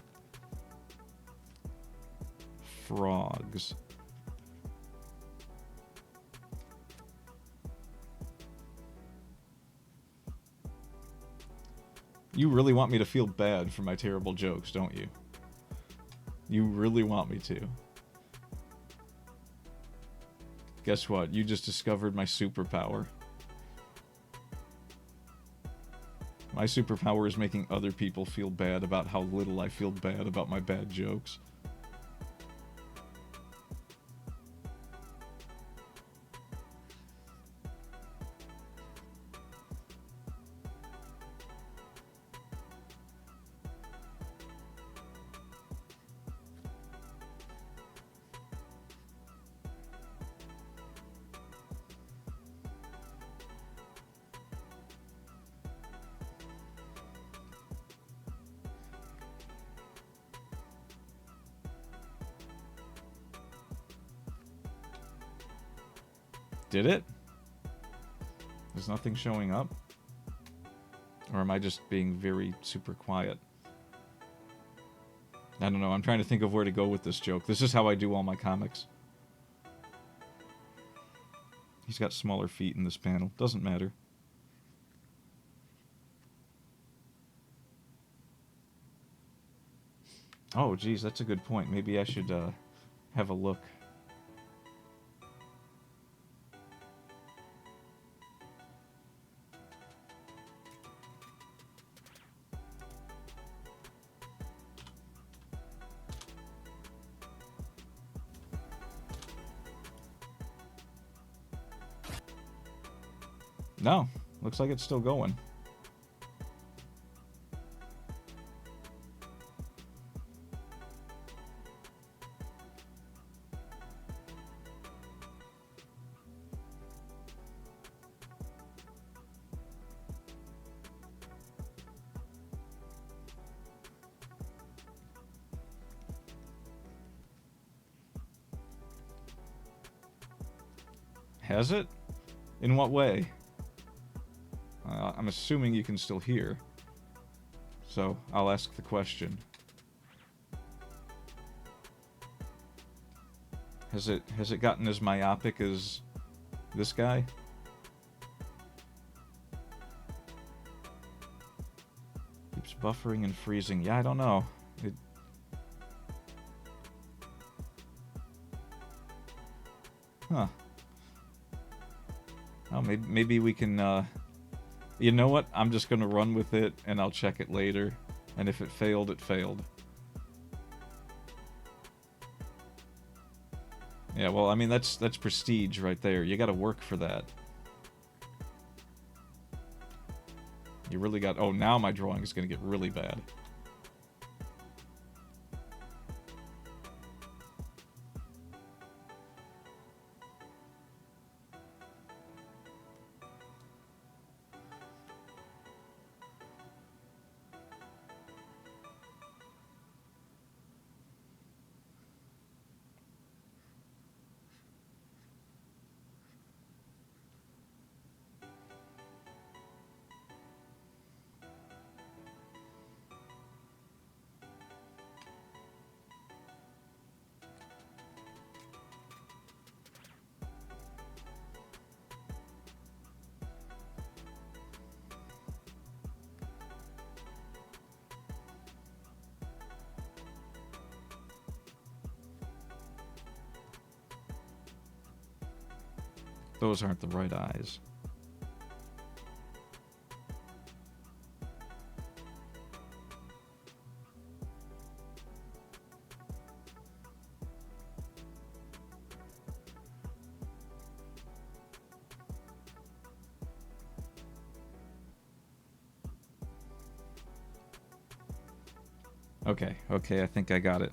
frogs. You really want me to feel bad for my terrible jokes, don't you? You really want me to. Guess what? You just discovered my superpower. My superpower is making other people feel bad about how little I feel bad about my bad jokes. Did it? Is nothing showing up? Or am I just being very super quiet? I don't know. I'm trying to think of where to go with this joke. This is how I do all my comics. He's got smaller feet in this panel. Doesn't matter. Oh, geez, that's a good point. Maybe I should have a look. No, looks like it's still going. Has it? In what way? I'm assuming you can still hear. So, I'll ask the question. Has it gotten as myopic as this guy? Keeps buffering and freezing. Yeah, I don't know. Huh. Oh, maybe we can, you know what? I'm just gonna run with it, and I'll check it later. And if it failed, it failed. Yeah, well, I mean, that's prestige right there. You gotta work for that. You really got... Oh, now my drawing is gonna get really bad. Those aren't the right eyes. Okay, I think I got it.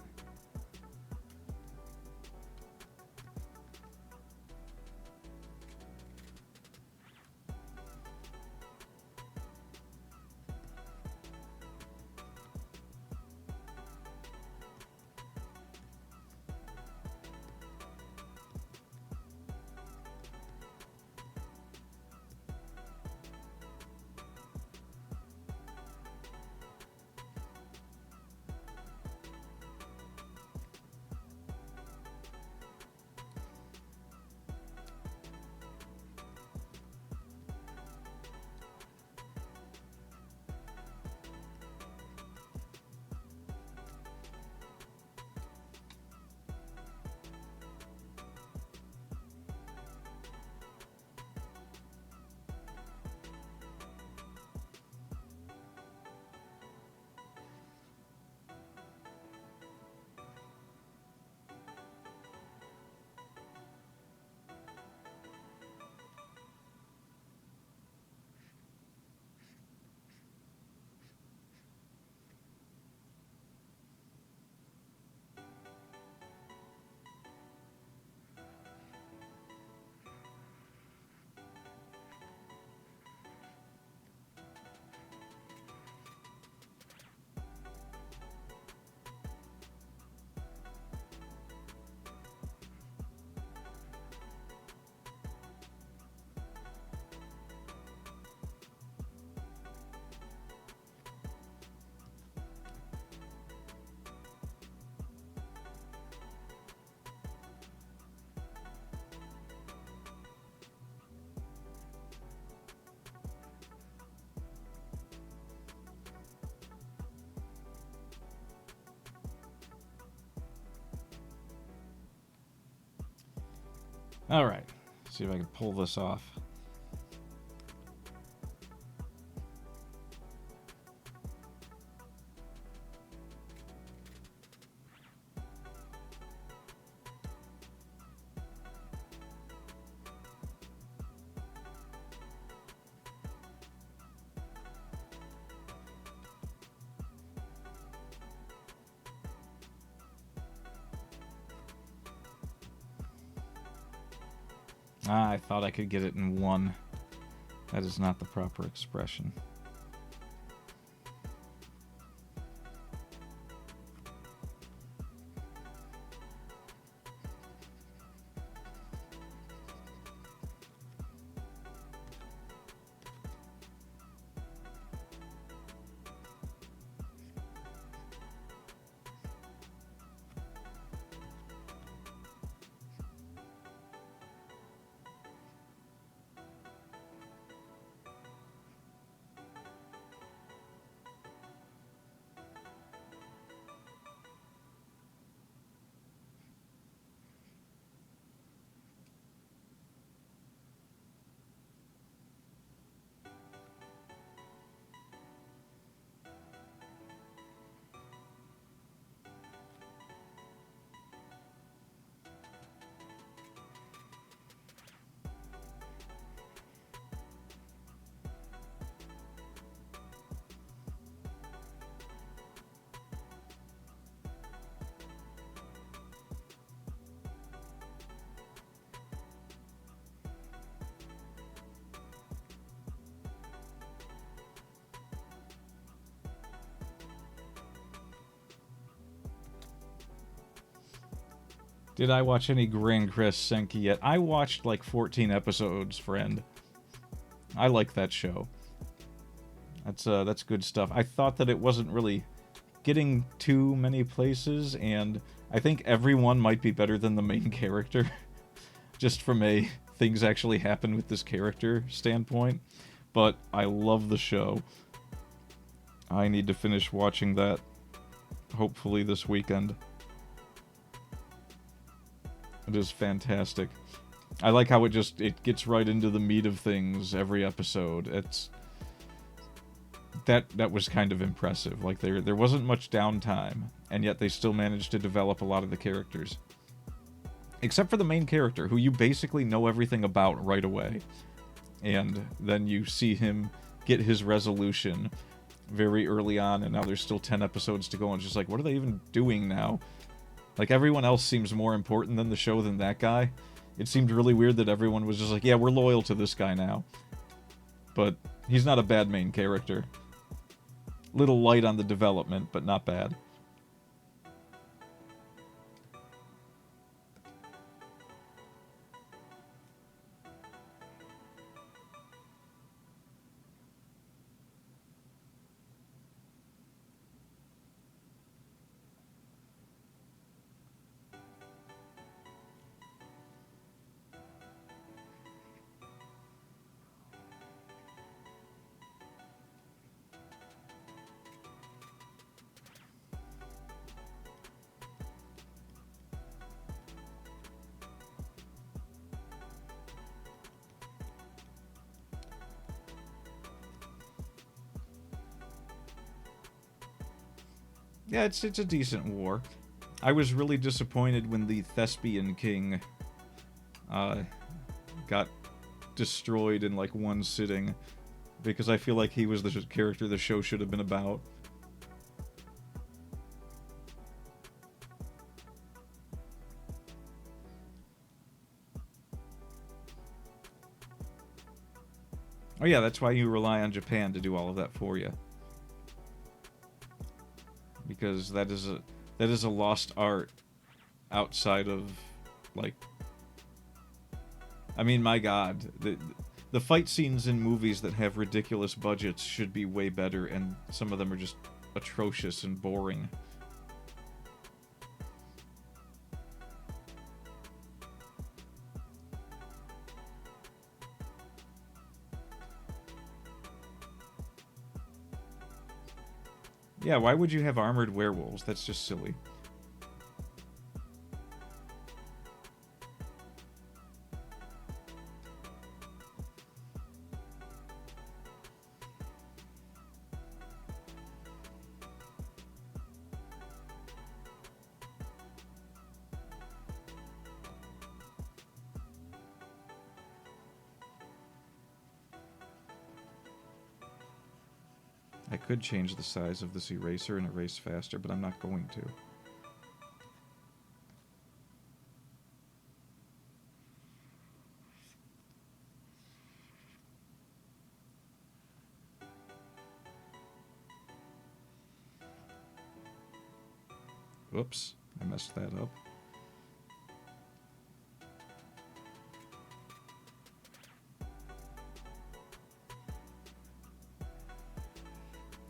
Alright, see if I can pull this off. Ah, I thought I could get it in one. That is not the proper expression. Did I watch any Gran Crescenci yet? I watched like 14 episodes, friend. I like that show. That's good stuff. I thought that it wasn't really getting too many places, and I think everyone might be better than the main character. Just from a things actually happen with this character standpoint. But I love the show. I need to finish watching that, hopefully this weekend. It is fantastic. I like how it gets right into the meat of things every episode. That was kind of impressive. Like there wasn't much downtime, and yet they still managed to develop a lot of the characters. Except for the main character, who you basically know everything about right away. And then you see him get his resolution very early on, and now there's still 10 episodes to go, and it's just like, what are they even doing now? Like, everyone else seems more important than the show than that guy. It seemed really weird that everyone was just like, yeah, we're loyal to this guy now. But he's not a bad main character. Little light on the development, but not bad. Yeah, it's a decent war. I was really disappointed when the Thespian King got destroyed in like one sitting, because I feel like he was the character the show should have been about. Oh yeah, that's why you rely on Japan to do all of that for you. Because that is a lost art outside of, like, I mean, my god, the fight scenes in movies that have ridiculous budgets should be way better, and some of them are just atrocious and boring. Yeah, why would you have armored werewolves? That's just silly. I could change the size of this eraser and erase faster, but I'm not going to. Whoops, I messed that up.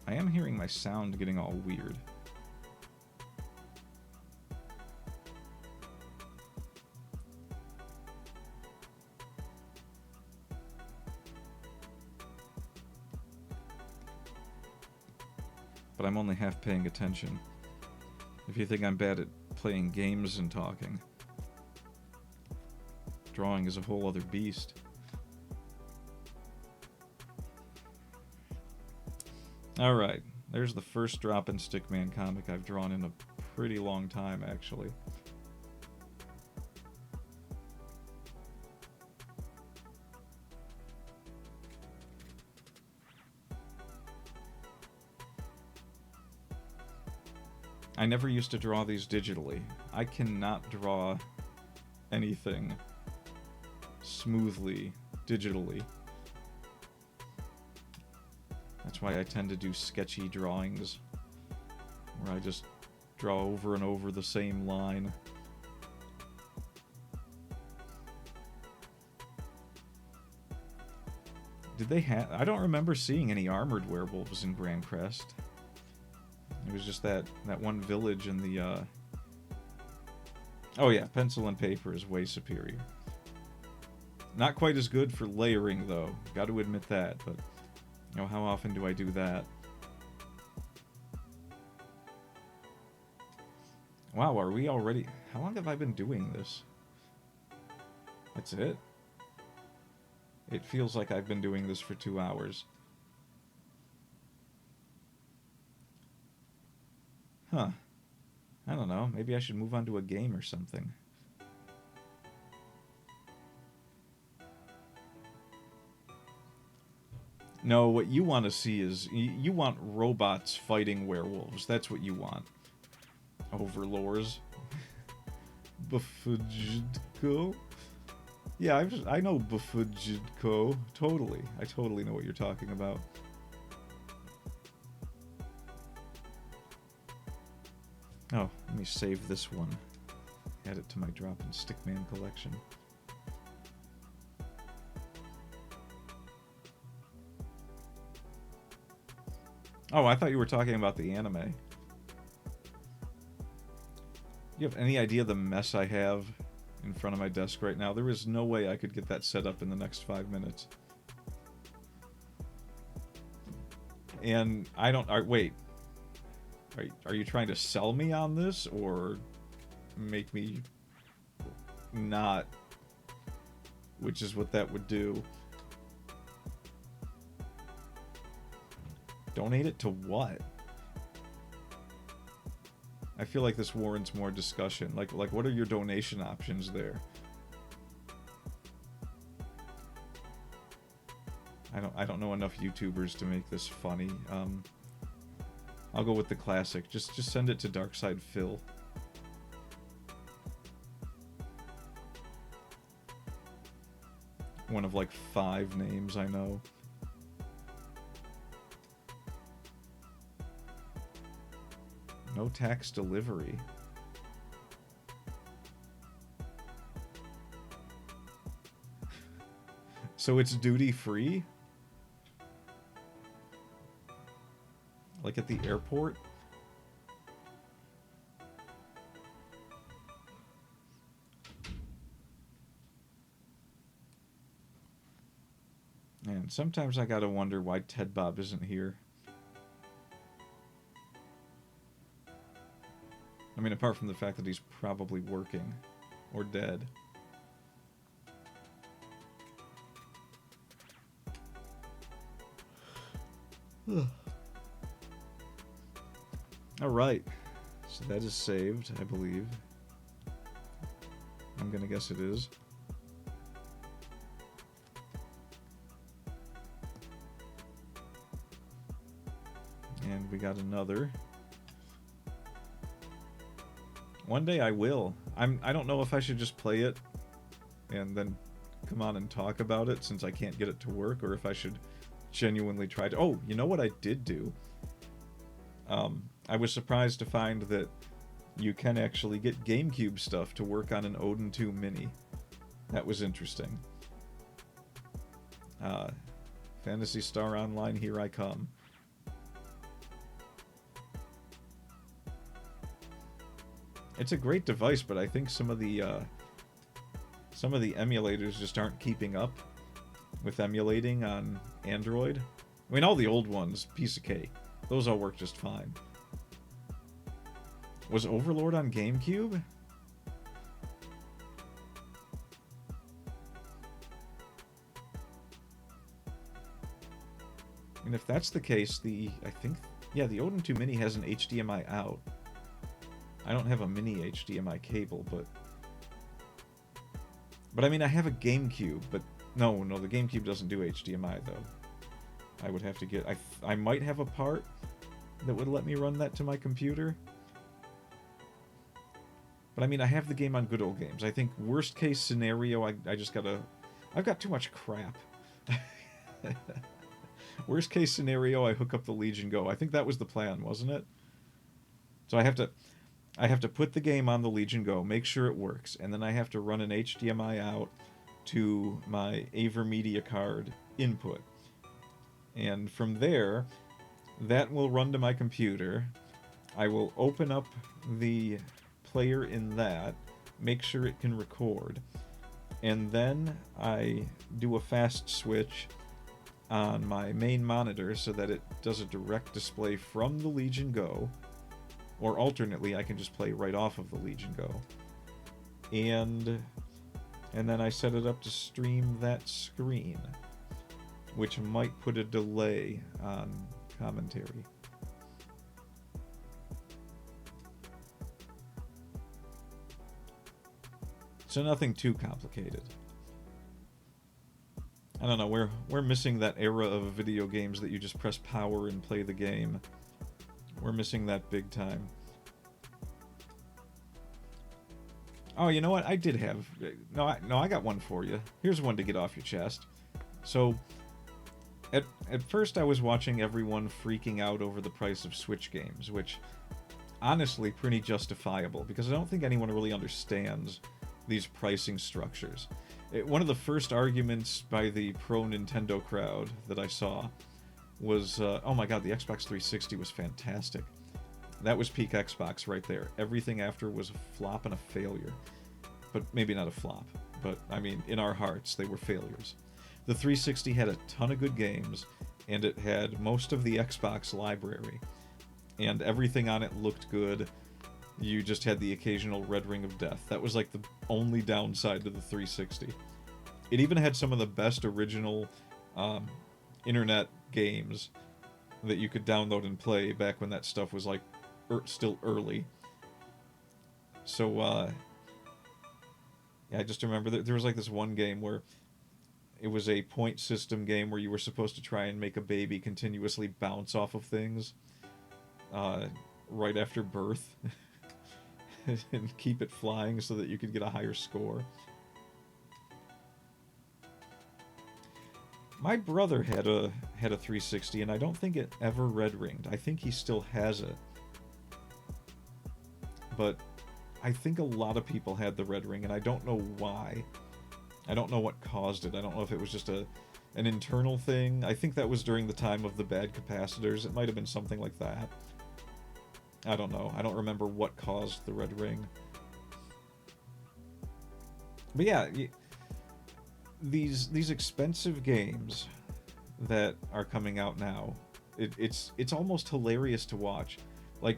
I am hearing my sound getting all weird. But I'm only half paying attention. If you think I'm bad at playing games and talking, drawing is a whole other beast. Alright, there's the first drop in Stickman comic I've drawn in a pretty long time, actually. I never used to draw these digitally. I cannot draw anything smoothly digitally. That's why I tend to do sketchy drawings, where I just draw over and over the same line. Did they have... I don't remember seeing any armored werewolves in Grand Crest. It was just that one village in the, Oh yeah, pencil and paper is way superior. Not quite as good for layering, though. Got to admit that, but... You know, how often do I do that? Wow, are we already... How long have I been doing this? That's it? It feels like I've been doing this for 2 hours. Huh. I don't know. Maybe I should move on to a game or something. No, what you want to see is... You want robots fighting werewolves. That's what you want. Overlords. Bufudjko? Yeah, I know Bufudjko. Totally. I totally know what you're talking about. Oh, let me save this one. Add it to my Drop in Stickman collection. Oh, I thought you were talking about the anime. You have any idea the mess I have in front of my desk right now? There is no way I could get that set up in the next 5 minutes. And I don't... wait. Are you trying to sell me on this, or make me not? Which is what that would do. Donate it to what? I feel like this warrants more discussion. Like what are your donation options there? I don't know enough YouTubers to make this funny. I'll go with the classic. Just send it to Darkside Phil. One of like 5 names I know. No tax delivery. So it's duty free? Like at the airport? Man, sometimes I gotta wonder why Ted Bob isn't here. I mean, apart from the fact that he's probably working. Or dead. Alright. So that is saved, I believe. I'm gonna guess it is. And we got another. One day I will. I don't know if I should just play it and then come on and talk about it since I can't get it to work, or if I should genuinely try to... Oh, you know what I did do? I was surprised to find that you can actually get GameCube stuff to work on an Odin 2 Mini. That was interesting. Phantasy Star Online, here I come. It's a great device, but I think some of the emulators just aren't keeping up with emulating on Android. I mean, all the old ones, piece of cake. Those all work just fine. Was Overlord on GameCube? And if that's the case, I think, yeah, the Odin 2 Mini has an HDMI out. I don't have a mini HDMI cable, but I mean, I have a GameCube, but no, the GameCube doesn't do HDMI, though. I would have to get... I might have a part that would let me run that to my computer. But I mean, I have the game on Good Old Games. I think worst case scenario, I just gotta... I've got too much crap. Worst case scenario, I hook up the Legion Go. I think that was the plan, wasn't it? So I have to put the game on the Legion Go, make sure it works, and then I have to run an HDMI out to my AverMedia card input. And from there, that will run to my computer. I will open up the player in that, make sure it can record, and then I do a fast switch on my main monitor so that it does a direct display from the Legion Go, or alternately I can just play right off of the Legion Go, and then I set it up to stream that screen, which might put a delay on commentary. So nothing too complicated. I don't know, we're missing that era of video games that you just press power and play the game. We're missing that big time. Oh, you know what? I did have... No, I got one for you. Here's one to get off your chest. So, at first I was watching everyone freaking out over the price of Switch games, which, honestly, pretty justifiable, because I don't think anyone really understands these pricing structures. One of the first arguments by the pro-Nintendo crowd that I saw was, oh my god, the Xbox 360 was fantastic. That was peak Xbox right there. Everything after was a flop and a failure. But maybe not a flop. But, I mean, in our hearts, they were failures. The 360 had a ton of good games, and it had most of the Xbox library. And everything on it looked good. You just had the occasional red ring of death. That was like the only downside to the 360. It even had some of the best original internet games that you could download and play back when that stuff was like still early. So yeah, I just remember that there was like this one game where it was a point system game where you were supposed to try and make a baby continuously bounce off of things right after birth. And keep it flying so that you could get a higher score. My brother had a 360, and I don't think it ever red-ringed. I think he still has it. But I think a lot of people had the red ring, and I don't know why. I don't know what caused it. I don't know if it was just an internal thing. I think that was during the time of the bad capacitors. It might have been something like that. I don't know. I don't remember what caused the red ring. But yeah, these expensive games that are coming out now, it's almost hilarious to watch. Like,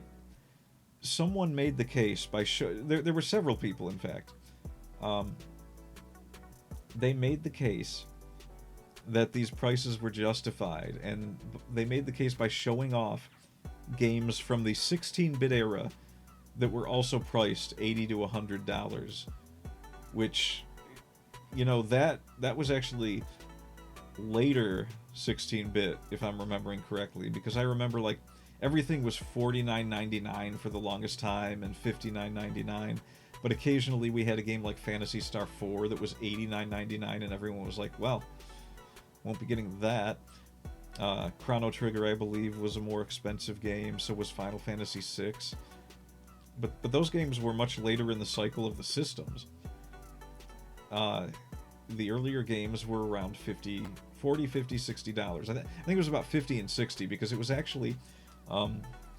someone made the case by there were several people, in fact. They made the case that these prices were justified, and they made the case by showing off games from the 16-bit era that were also priced $80 to $100, which, you know, that was actually later 16-bit, if I'm remembering correctly, because I remember, like, everything was $49.99 for the longest time and $59.99. But occasionally we had a game like Phantasy Star 4 that was $89.99, and everyone was like, well, won't be getting that. Chrono Trigger, I believe, was a more expensive game, so was Final Fantasy VI. But those games were much later in the cycle of the systems. The earlier games were around $40, $50, $60. I think it was about 50 and 60 because it was actually,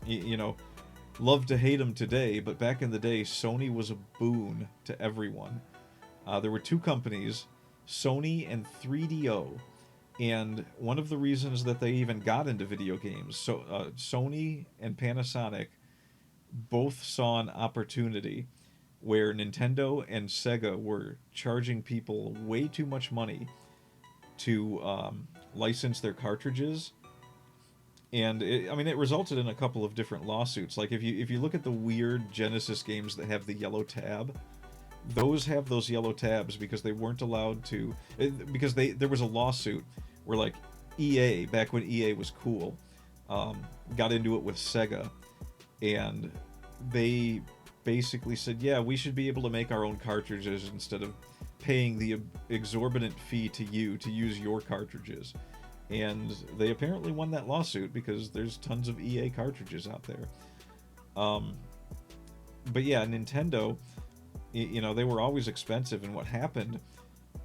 you know, love to hate them today, but back in the day, Sony was a boon to everyone. There were two companies, Sony and 3DO, and one of the reasons that they even got into video games, so Sony and Panasonic both saw an opportunity where Nintendo and Sega were charging people way too much money to license their cartridges, and it resulted in a couple of different lawsuits. Like if you look at the weird Genesis games that have the yellow tab, those have those yellow tabs because they weren't allowed to, because there was a lawsuit where like EA, back when EA was cool, got into it with Sega, and they basically said, yeah, we should be able to make our own cartridges instead of paying the exorbitant fee to you to use your cartridges. And they apparently won that lawsuit because there's tons of EA cartridges out there. But yeah, Nintendo, you know, they were always expensive, and what happened,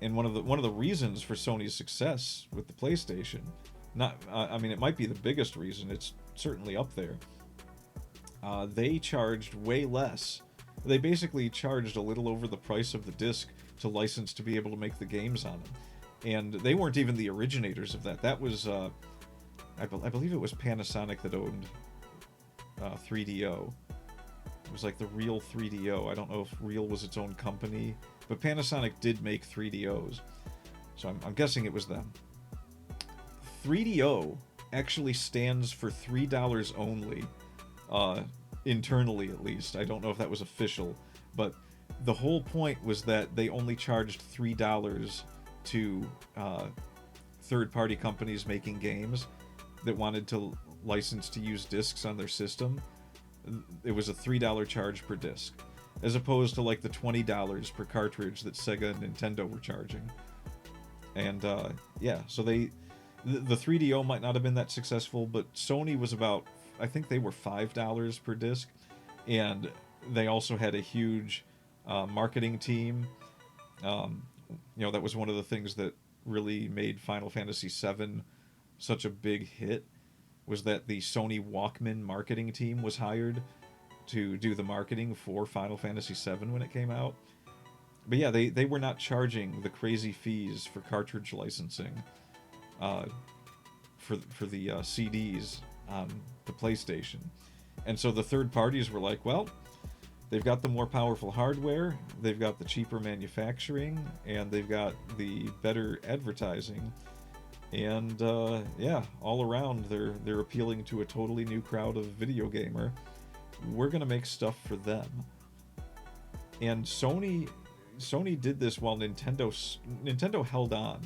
and one of the reasons for Sony's success with the PlayStation, it might be the biggest reason, it's certainly up there. They charged way less. They basically charged a little over the price of the disc to license to be able to make the games on them. And they weren't even the originators of that. That was, I believe it was Panasonic that owned 3DO. It was like the Real 3DO. I don't know if Real was its own company, but Panasonic did make 3DOs. So I'm guessing it was them. 3DO actually stands for $3 only. Internally at least. I don't know if that was official, but the whole point was that they only charged $3 to third-party companies making games that wanted to license to use discs on their system. It was a $3 charge per disc, as opposed to like the $20 per cartridge that Sega and Nintendo were charging. And yeah, so the 3DO might not have been that successful, but Sony was about, I think they were $5 per disc, and they also had a huge marketing team. You know, that was one of the things that really made Final Fantasy VII such a big hit, was that the Sony Walkman marketing team was hired to do the marketing for Final Fantasy VII when it came out. But yeah, they were not charging the crazy fees for cartridge licensing for the CDs on the PlayStation. And so the third parties were like, well, they've got the more powerful hardware, they've got the cheaper manufacturing, and they've got the better advertising. And yeah, all around they're appealing to a totally new crowd of video gamer. We're gonna make stuff for them. And Sony did this while Nintendo held on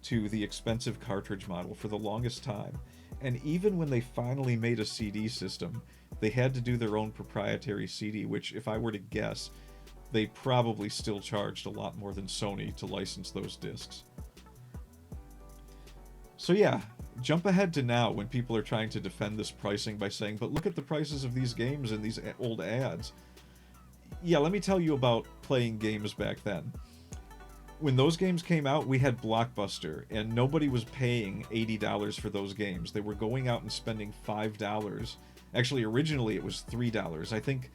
to the expensive cartridge model for the longest time. And even when they finally made a CD system, they had to do their own proprietary CD, which, if I were to guess, they probably still charged a lot more than Sony to license those discs. So yeah, jump ahead to now when people are trying to defend this pricing by saying, but look at the prices of these games in these old ads. Yeah, let me tell you about playing games back then. When those games came out, we had Blockbuster, and nobody was paying $80 for those games. They were going out and spending $5. Actually, originally it was $3. I think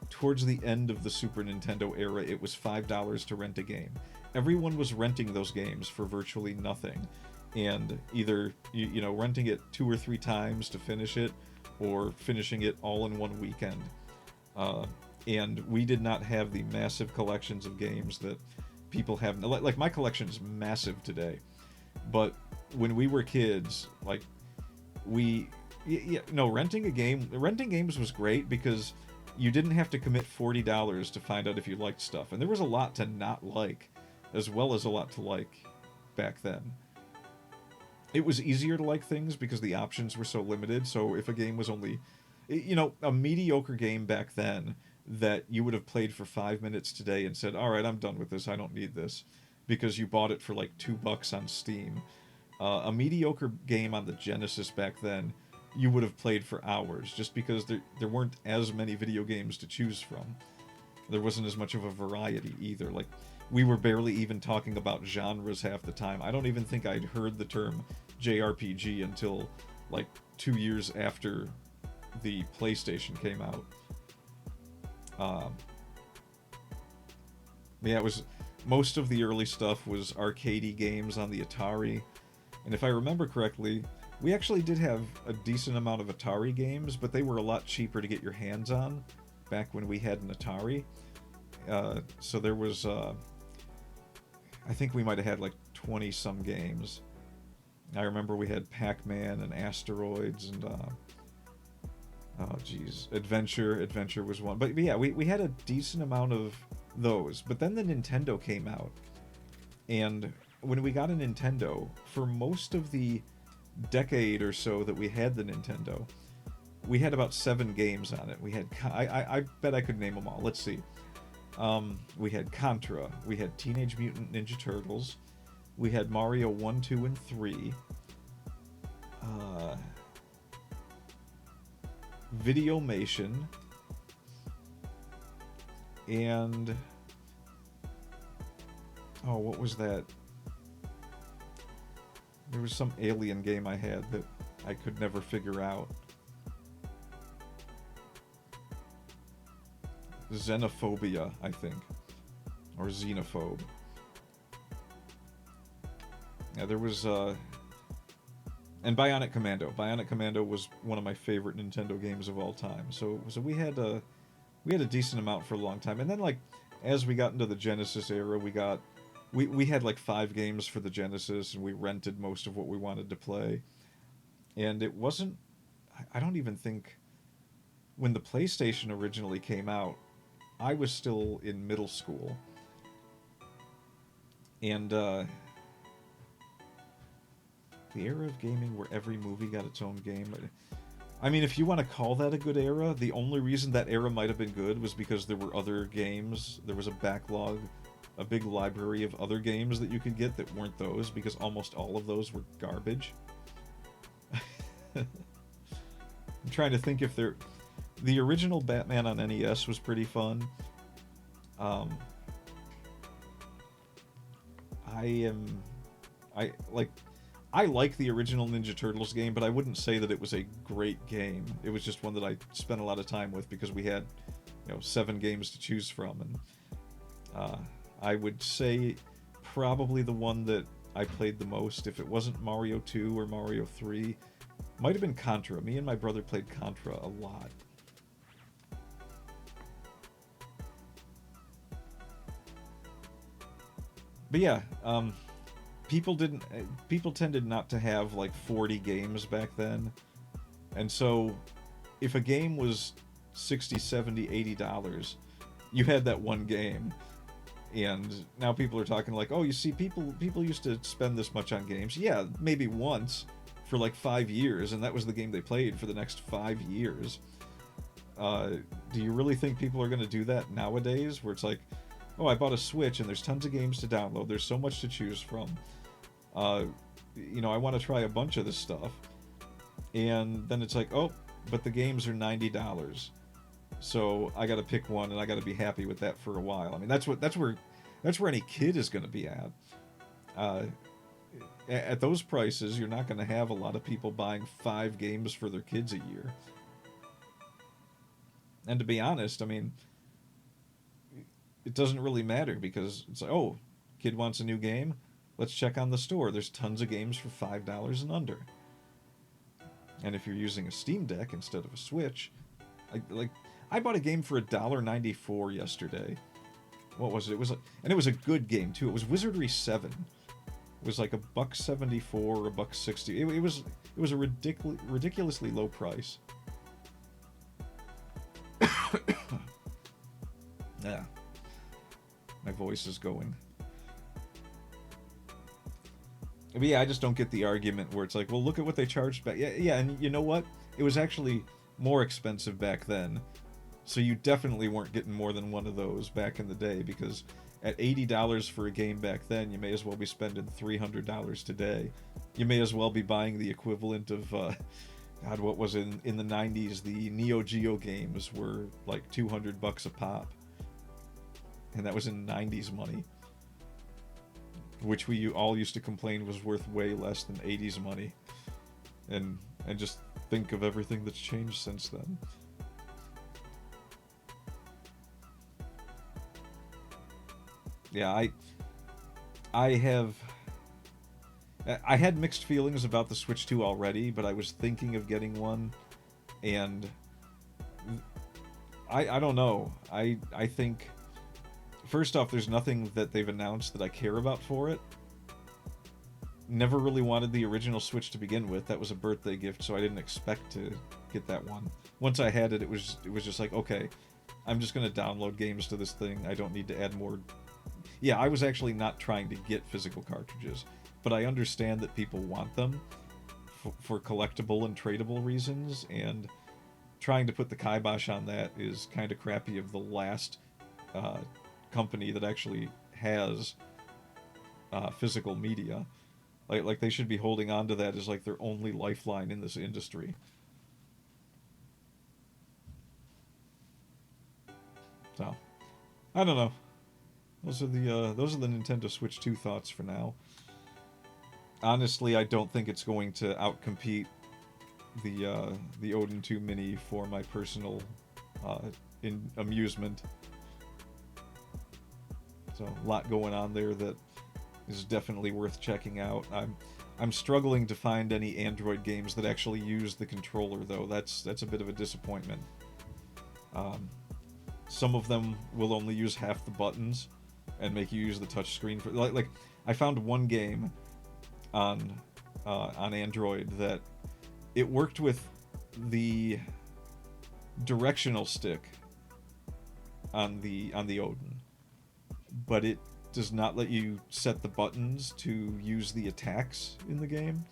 towards the end of the Super Nintendo era, it was $5 to rent a game. Everyone was renting those games for virtually nothing, and either you know, renting it 2 or 3 times to finish it, or finishing it all in one weekend. And we did not have the massive collections of games that people have. Like, my collection is massive today, but when we were kids, like, renting games was great because you didn't have to commit $40 to find out if you liked stuff, and there was a lot to not like, as well as a lot to like back then. it was easier to like things because the options were so limited. So if a game was only, a mediocre game back then that you would have played for 5 minutes today and said, all right, I'm done with this. I don't need this, because you bought it for like $2 on Steam. A mediocre game on the Genesis back then, you would have played for hours, just because there weren't as many video games to choose from. There wasn't as much of a variety either. Like, we were barely even talking about genres half the time. I don't even think I'd heard the term JRPG until like 2 years after the PlayStation came out. Um, yeah, it was, most of the early stuff was arcadey games on the Atari, and if I remember correctly, we actually did have a decent amount of Atari games, but they were a lot cheaper to get your hands on back when we had an Atari. So there was, I think we might have had like 20 some games. I remember we had Pac-Man and Asteroids and, oh geez, Adventure was one. But yeah, we had a decent amount of those. But then the Nintendo came out. And when we got a Nintendo, for most of the decade or so that we had the Nintendo, we had about 7 games on it. We had, I bet I could name them all. Let's see. We had Contra. We had Teenage Mutant Ninja Turtles. We had Mario 1, 2, and 3. Videomation. And... oh, what was that? There was some alien game I had that I could never figure out. Xenophobia, I think. Or Xenophobe. Yeah, there was, and Bionic Commando. Bionic Commando was one of my favorite Nintendo games of all time. So we had a decent amount for a long time. And then, like, as we got into the Genesis era, we had like 5 games for the Genesis, and we rented most of what we wanted to play. And it wasn't, I don't even think, when the PlayStation originally came out, I was still in middle school. And the era of gaming where every movie got its own game. I mean, if you want to call that a good era, the only reason that era might have been good was because there were other games. There was a backlog, a big library of other games that you could get that weren't those, because almost all of those were garbage. I'm trying to think if there... The original Batman on NES was pretty fun. I like the original Ninja Turtles game, but I wouldn't say that it was a great game. It was just one that I spent a lot of time with because we had, 7 games to choose from, and I would say probably the one that I played the most, if it wasn't Mario 2 or Mario 3, might have been Contra. Me and my brother played Contra a lot. But yeah, people tended not to have like 40 games back then. And so if a game was $60, $70, $80, you had that one game. And now people are talking like, oh, you see, people used to spend this much on games. Yeah, maybe once for like 5 years, and that was the game they played for the next 5 years. Do you really think people are going to do that nowadays, where it's like, oh, I bought a Switch and there's tons of games to download, there's so much to choose from, I want to try a bunch of this stuff, and then it's like, oh, but the games are $90, so I got to pick one and I got to be happy with that for a while. I mean, that's where any kid is going to be at. At those prices, you're not going to have a lot of people buying 5 games for their kids a year. And to be honest, I mean, it doesn't really matter, because it's like, oh, kid wants a new game, let's check on the store. There's tons of games for $5 and under. And if you're using a Steam Deck instead of a Switch, I bought a game for $1.94 yesterday. What was it? And it was a good game too. It was Wizardry 7. It was like $1.74 or $1.60. It was a ridiculously low price. Yeah. My voice is going. But yeah, I just don't get the argument where it's like, well, look at what they charged back. Yeah, yeah, and you know what? It was actually more expensive back then. So you definitely weren't getting more than one of those back in the day, because at $80 for a game back then, you may as well be spending $300 today. You may as well be buying the equivalent of, God, what was it in the 90s? The Neo Geo games were like $200 a pop. And that was in 90s money, which we all used to complain was worth way less than 80s money. And just think of everything that's changed since then. Yeah, I have I had mixed feelings about the Switch 2 already, but I was thinking of getting one, and I don't know. I think first off, there's nothing that they've announced that I care about for it. Never really wanted the original Switch to begin with. That was a birthday gift, so I didn't expect to get that one. Once I had it, it was just like, okay, I'm just gonna download games to this thing. I don't need to add more. Yeah, I was actually not trying to get physical cartridges, but I understand that people want them for collectible and tradable reasons, and trying to put the kibosh on that is kind of crappy of the last uh, company that actually has physical media. Like they should be holding on to that as like their only lifeline in this industry. So I don't know. Those are the Nintendo Switch 2 thoughts for now. Honestly, I don't think it's going to outcompete the Odin 2 Mini for my personal in amusement. So a lot going on there that is definitely worth checking out. I'm struggling to find any Android games that actually use the controller, though. That's a bit of a disappointment. Some of them will only use half the buttons and make you use the touch screen for like I found one game on Android that it worked with the directional stick on the Odin, but it does not let you set the buttons to use the attacks in the game.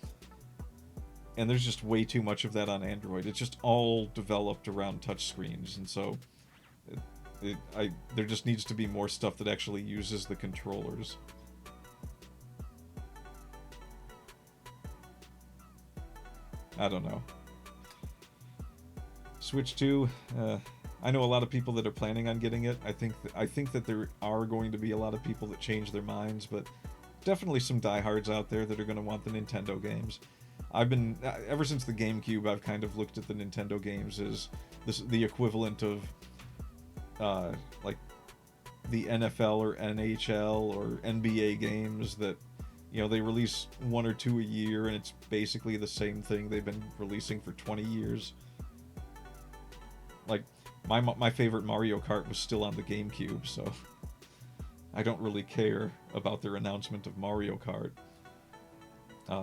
And there's just way too much of that on Android. It's just all developed around touchscreens, and so there just needs to be more stuff that actually uses the controllers. I don't know. Switch 2, I know a lot of people that are planning on getting it. I think that there are going to be a lot of people that change their minds, but definitely some diehards out there that are going to want the Nintendo games. I've been ever since the GameCube, I've kind of looked at the Nintendo games as the equivalent of like the NFL or NHL or NBA games that, you know, they release one or two a year, and it's basically the same thing they've been releasing for 20 years. Like my favorite Mario Kart was still on the GameCube, so I don't really care about their announcement of Mario Kart.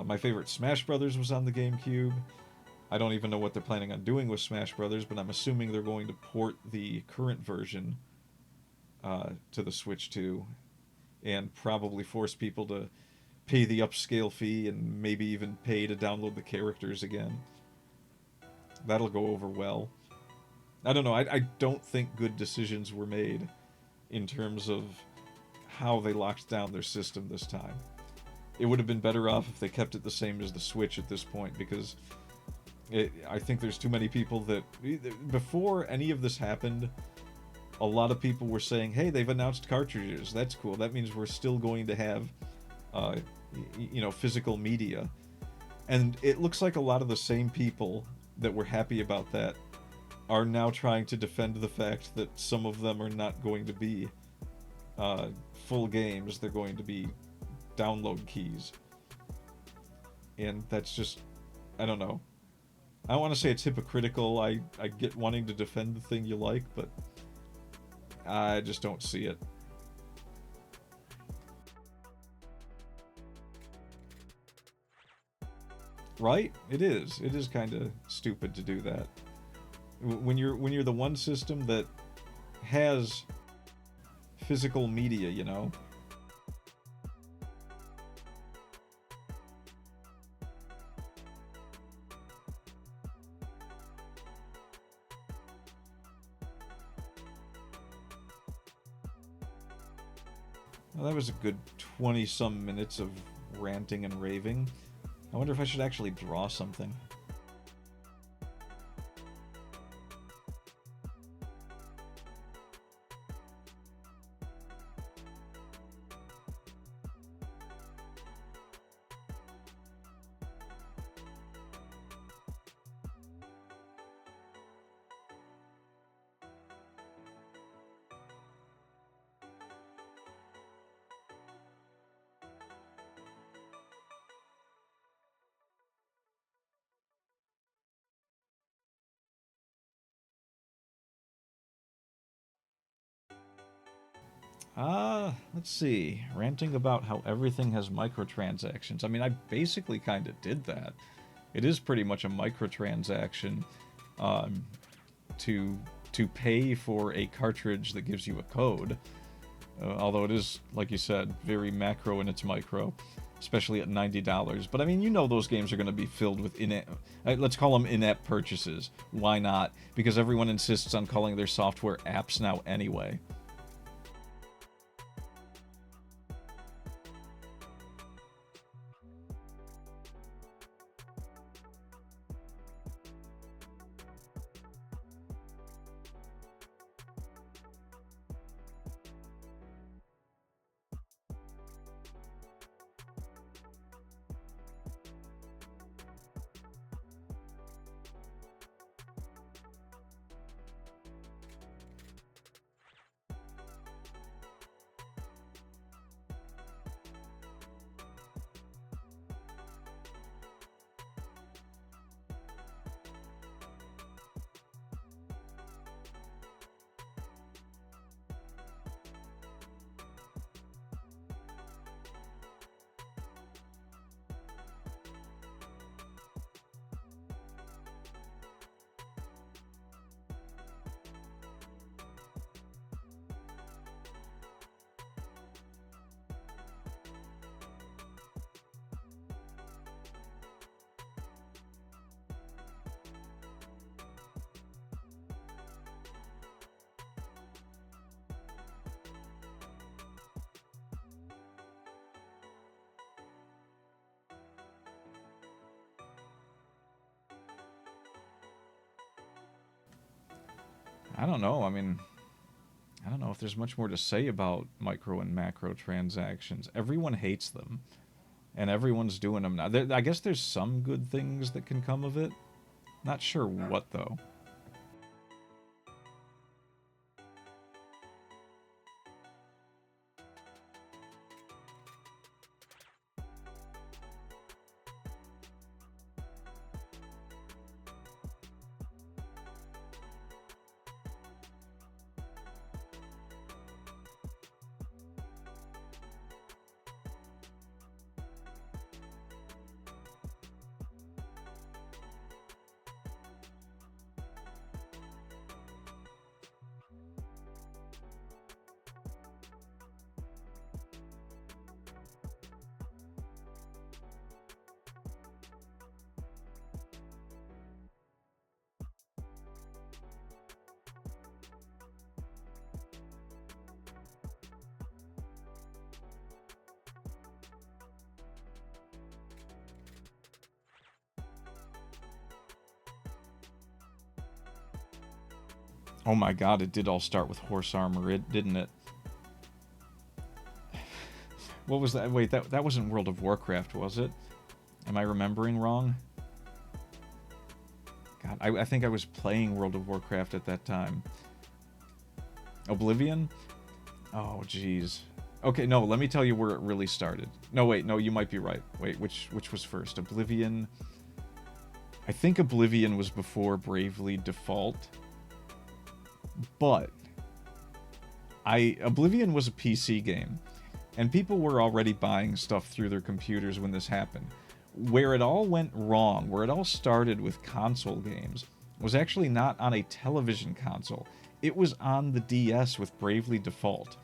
My favorite Smash Brothers was on the GameCube. I don't even know what they're planning on doing with Smash Brothers, but I'm assuming they're going to port the current version to the Switch 2, and probably force people to pay the upscale fee and maybe even pay to download the characters again. That'll go over well. I don't know. I don't think good decisions were made in terms of how they locked down their system this time. It would have been better off if they kept it the same as the Switch at this point, because I think there's too many people that... Before any of this happened, a lot of people were saying, hey, they've announced cartridges. That's cool. That means we're still going to have, physical media. And it looks like a lot of the same people that were happy about that are now trying to defend the fact that some of them are not going to be full games. They're going to be download keys. And that's just... I don't know. I don't want to say it's hypocritical. I get wanting to defend the thing you like, but I just don't see it. Right? It is. It is kind of stupid to do that. When you're the one system that has physical media, you know? Well, that was a good 20-some minutes of ranting and raving. I wonder if I should actually draw something. Let's see. Ranting about how everything has microtransactions. I mean, I basically kind of did that. It is pretty much a microtransaction um, to to pay for a cartridge that gives you a code. Although it is, like you said, very macro in its micro, especially at $90. But I mean, you know those games are going to be filled with in-app, let's call them in-app purchases. Why not? Because everyone insists on calling their software apps now anyway. I don't know. I mean, I don't know if there's much more to say about micro and macro transactions. Everyone hates them, and everyone's doing them now. I guess there's some good things that can come of it. Not sure what, though. Oh my god, it did all start with horse armor, didn't it? What was that? Wait, that wasn't World of Warcraft, was it? Am I remembering wrong? God, I think I was playing World of Warcraft at that time. Oblivion? Oh, jeez. Okay, no, let me tell you where it really started. No, wait, no, you might be right. Wait, which was first? Oblivion? I think Oblivion was before Bravely Default. But Oblivion was a PC game, and people were already buying stuff through their computers when this happened. Where it all went wrong, where it all started with console games, was actually not on a television console. It was on the DS with Bravely Default.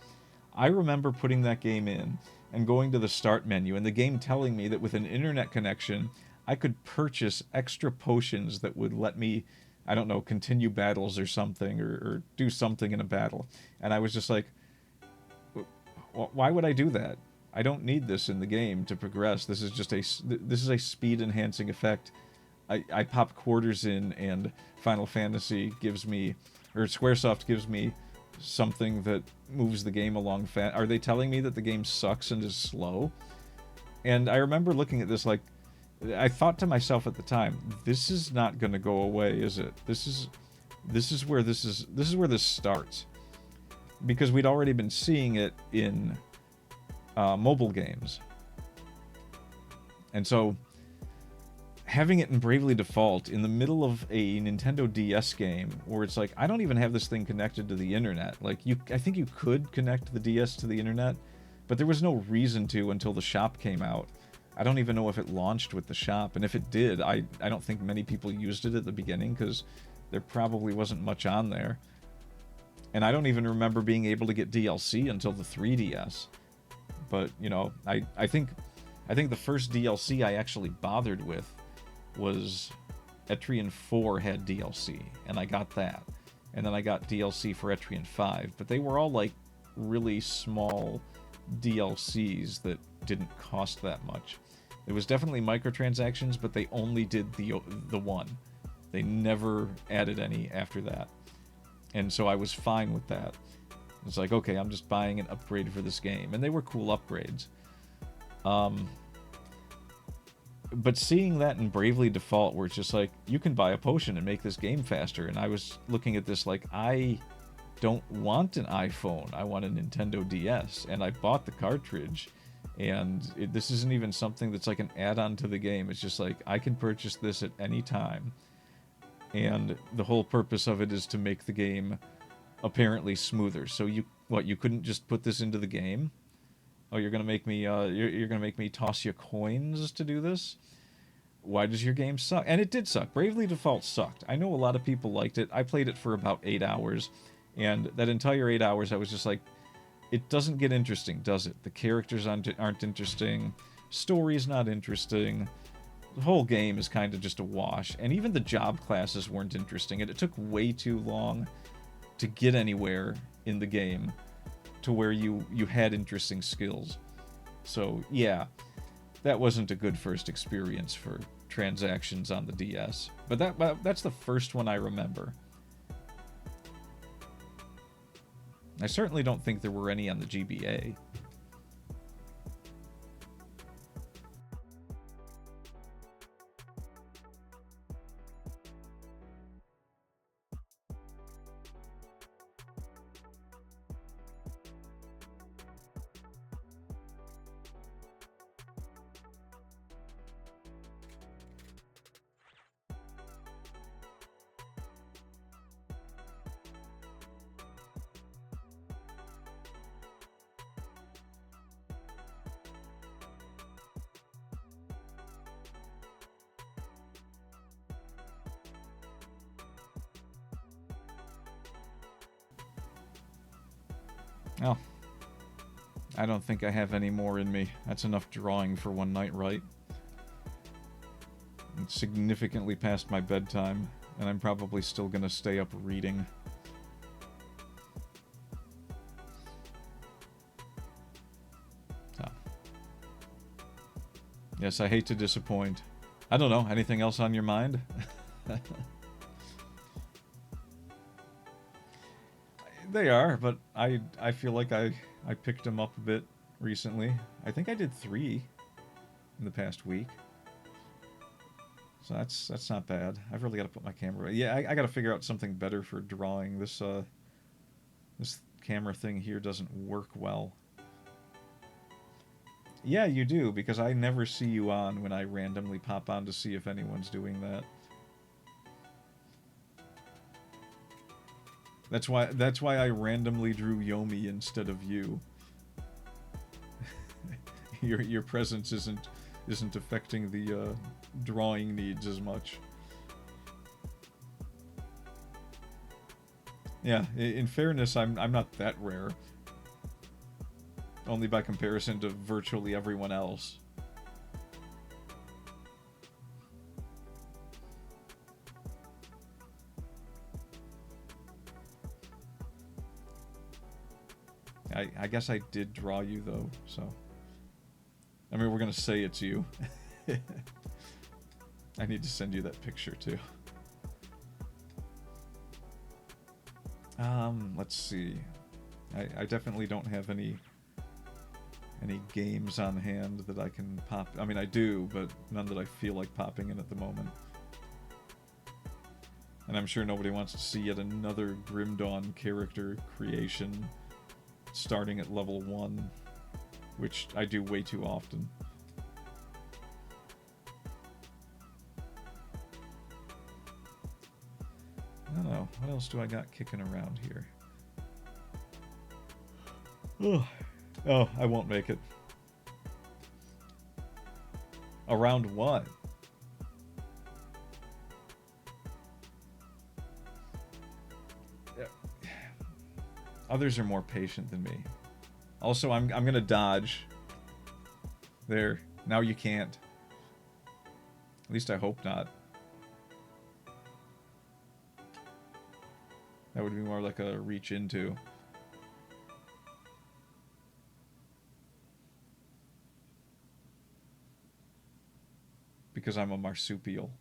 I remember putting that game in and going to the start menu and the game telling me that with an internet connection, I could purchase extra potions that would let me, I don't know, continue battles or something, or do something in a battle. And I was just like, Why would I do that? I don't need this in the game to progress. This is just this is a speed enhancing effect. I pop quarters in, and Final Fantasy gives me, or Squaresoft gives me something that moves the game along fast. Are they telling me that the game sucks and is slow? And I remember looking at this like, I thought to myself at the time, this is not going to go away, is it? This is where this starts, because we'd already been seeing it in mobile games, and so having it in Bravely Default in the middle of a Nintendo DS game where it's like, I don't even have this thing connected to the internet. Like, I think you could connect the DS to the internet, but there was no reason to until the shop came out. I don't even know if it launched with the shop, and if it did, I don't think many people used it at the beginning because there probably wasn't much on there. And I don't even remember being able to get DLC until the 3DS. But, you know, I think the first DLC I actually bothered with was Etrian 4 had DLC, and I got that. And then I got DLC for Etrian 5, but they were all like really small DLCs that didn't cost that much. It was definitely microtransactions, but they only did the one. They never added any after that. And so I was fine with that. It's like, okay, I'm just buying an upgrade for this game. And they were cool upgrades. But seeing that in Bravely Default, where it's just like, you can buy a potion and make this game faster. And I was looking at this like, I don't want an iPhone. I want a Nintendo DS. And I bought the cartridge. And this isn't even something that's like an add-on to the game. It's just like, I can purchase this at any time. And the whole purpose of it is to make the game apparently smoother. So you couldn't just put this into the game? Oh, you're gonna make me you're gonna make me toss you coins to do this? Why does your game suck? And it did suck. Bravely Default sucked. I know a lot of people liked it. I played it for about 8 hours, and that entire 8 hours I was just like, it doesn't get interesting, does it? The characters aren't interesting. Story's not interesting. The whole game is kind of just a wash. And even the job classes weren't interesting. And it took way too long to get anywhere in the game to where you had interesting skills. So, yeah, that wasn't a good first experience for transactions on the DS. But that's the first one I remember. I certainly don't think there were any on the GBA. Oh, I don't think I have any more in me. That's enough drawing for one night, right? It's significantly past my bedtime, and I'm probably still gonna stay up reading. So. Yes, I hate to disappoint. I don't know, anything else on your mind? They are, but I feel like I picked them up a bit recently. I think I did 3 in the past week. So that's not bad. I've really got to put my camera away. Yeah, I got to figure out something better for drawing. This camera thing here doesn't work well. Yeah, you do, because I never see you on when I randomly pop on to see if anyone's doing that. That's why I randomly drew Yomi instead of you. Your presence isn't affecting the drawing needs as much. Yeah, in fairness, I'm not that rare. Only by comparison to virtually everyone else. I guess I did draw you, though, so... I mean, we're gonna say it's you. I need to send you that picture, too. Let's see. I definitely don't have any games on hand that I can pop... I mean, I do, but none that I feel like popping in at the moment. And I'm sure nobody wants to see yet another Grim Dawn character creation starting at level 1, which I do way too often. I don't know. What else do I got kicking around here? Oh, I won't make it. Around what? Others are more patient than me. Also, I'm gonna dodge. There. Now you can't. At least I hope not. That would be more like a reach into. Because I'm a marsupial.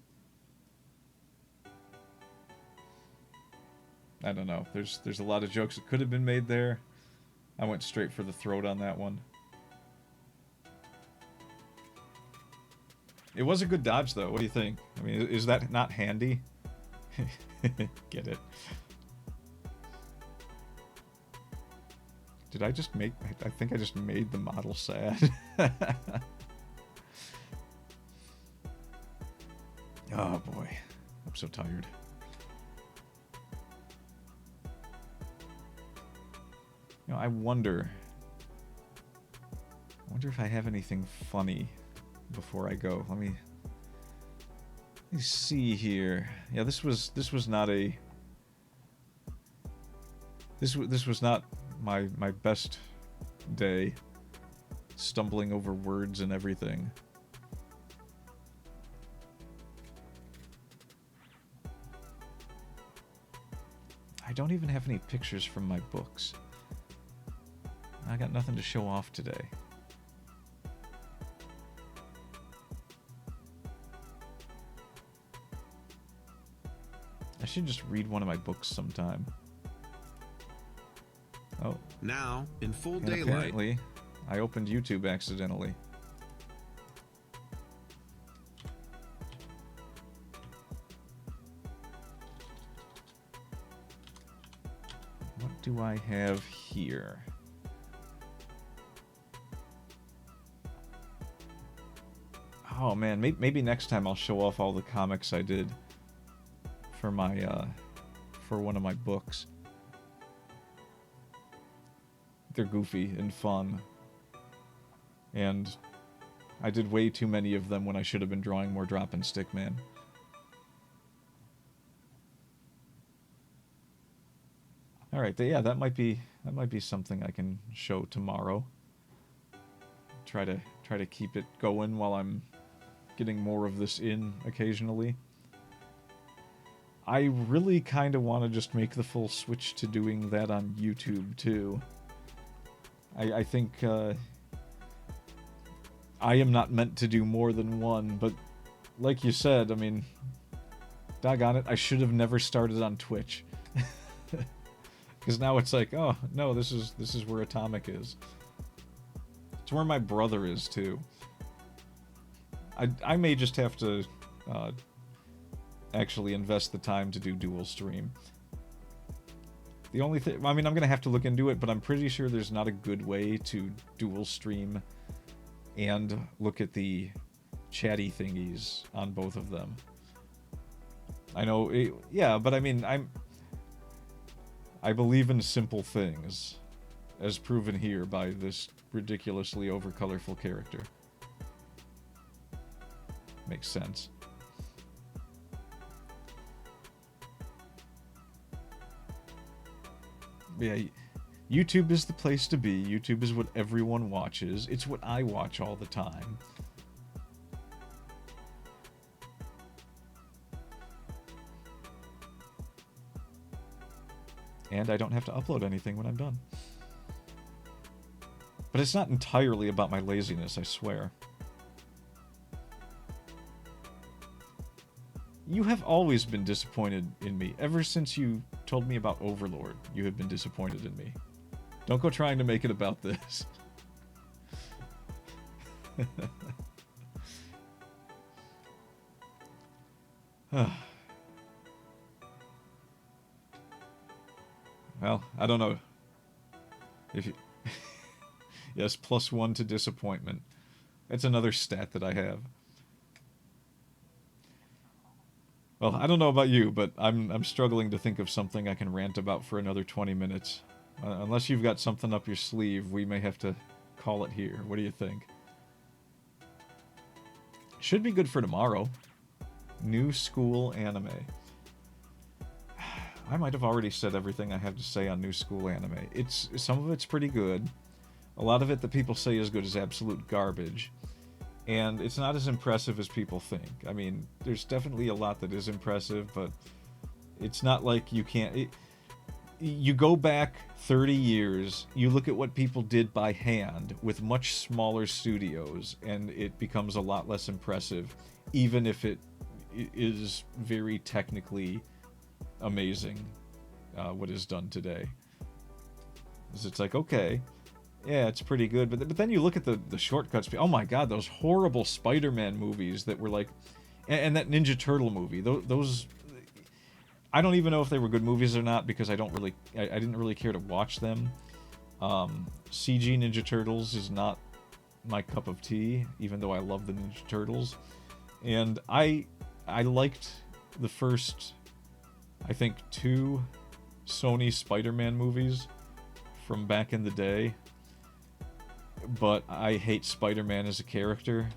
I don't know. There's a lot of jokes that could have been made there. I went straight for the throat on that one. It was a good dodge, though. What do you think? I mean, is that not handy? Get it. Did I just make... I think I just made the model sad. Oh, boy. I'm so tired. You know, I wonder if I have anything funny before I go. Let me see here. Yeah, this was not a... This was not my best day. Stumbling over words and everything. I don't even have any pictures from my books. I got nothing to show off today. I should just read one of my books sometime. Oh. Now, in full daylight. Apparently, I opened YouTube accidentally. What do I have here? Oh man, maybe next time I'll show off all the comics I did for my for one of my books. They're goofy and fun. And I did way too many of them when I should have been drawing more Drop and Stick Man. All right, yeah, that might be something I can show tomorrow. Try to keep it going while I'm getting more of this in occasionally. I really kind of want to just make the full switch to doing that on YouTube too. I think I am not meant to do more than one, but like you said, I mean, doggone it, I should have never started on Twitch. Because now it's like, oh no, this is where Atomic is. It's where my brother is too. I may just have to actually invest the time to do dual stream. The only thing, I mean, I'm gonna have to look into it, but I'm pretty sure there's not a good way to dual stream and look at the chatty thingies on both of them. I know, yeah, but I mean, I believe in simple things, as proven here by this ridiculously over-colorful character. Makes sense. Yeah, YouTube is the place to be. YouTube is what everyone watches. It's what I watch all the time. And I don't have to upload anything when I'm done. But it's not entirely about my laziness, I swear. You have always been disappointed in me. Ever since you told me about Overlord, you have been disappointed in me. Don't go trying to make it about this. Well, I don't know. If you... Yes, +1 to disappointment. That's another stat that I have. Well, I don't know about you, but I'm struggling to think of something I can rant about for another 20 minutes. Unless you've got something up your sleeve, we may have to call it here. What do you think? Should be good for tomorrow. New school anime. I might have already said everything I have to say on new school anime. Some of it's pretty good. A lot of it that people say is good is absolute garbage. And it's not as impressive as people think. I mean, there's definitely a lot that is impressive, but it's not like you can't... you go back 30 years, you look at what people did by hand with much smaller studios, and it becomes a lot less impressive, even if it is very technically amazing, what is done today. It's like, okay, yeah, it's pretty good, but then you look at the shortcuts. Oh my god, those horrible Spider-Man movies that were like... And that Ninja Turtle movie, those... I don't even know if they were good movies or not, because I didn't really care to watch them. CG Ninja Turtles is not my cup of tea, even though I love the Ninja Turtles. And I liked the first, I think, 2 Sony Spider-Man movies from back in the day. But I hate Spider-Man as a character,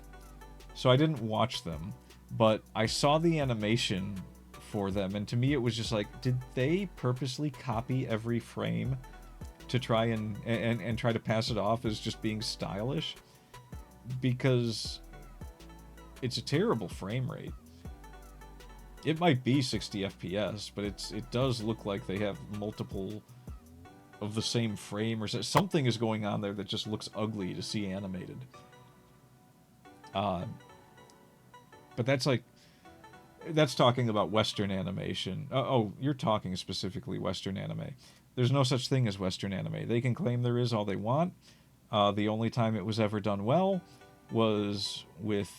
so I didn't watch them. But I saw the animation for them, and to me it was just like, did they purposely copy every frame to try and try to pass it off as just being stylish? Because it's a terrible frame rate. It might be 60 FPS, but it does look like they have multiple of the same frame, or something is going on there that just looks ugly to see animated. But that's talking about Western animation. Oh, you're talking specifically Western anime. There's no such thing as Western anime. They can claim there is all they want. The only time it was ever done well was with...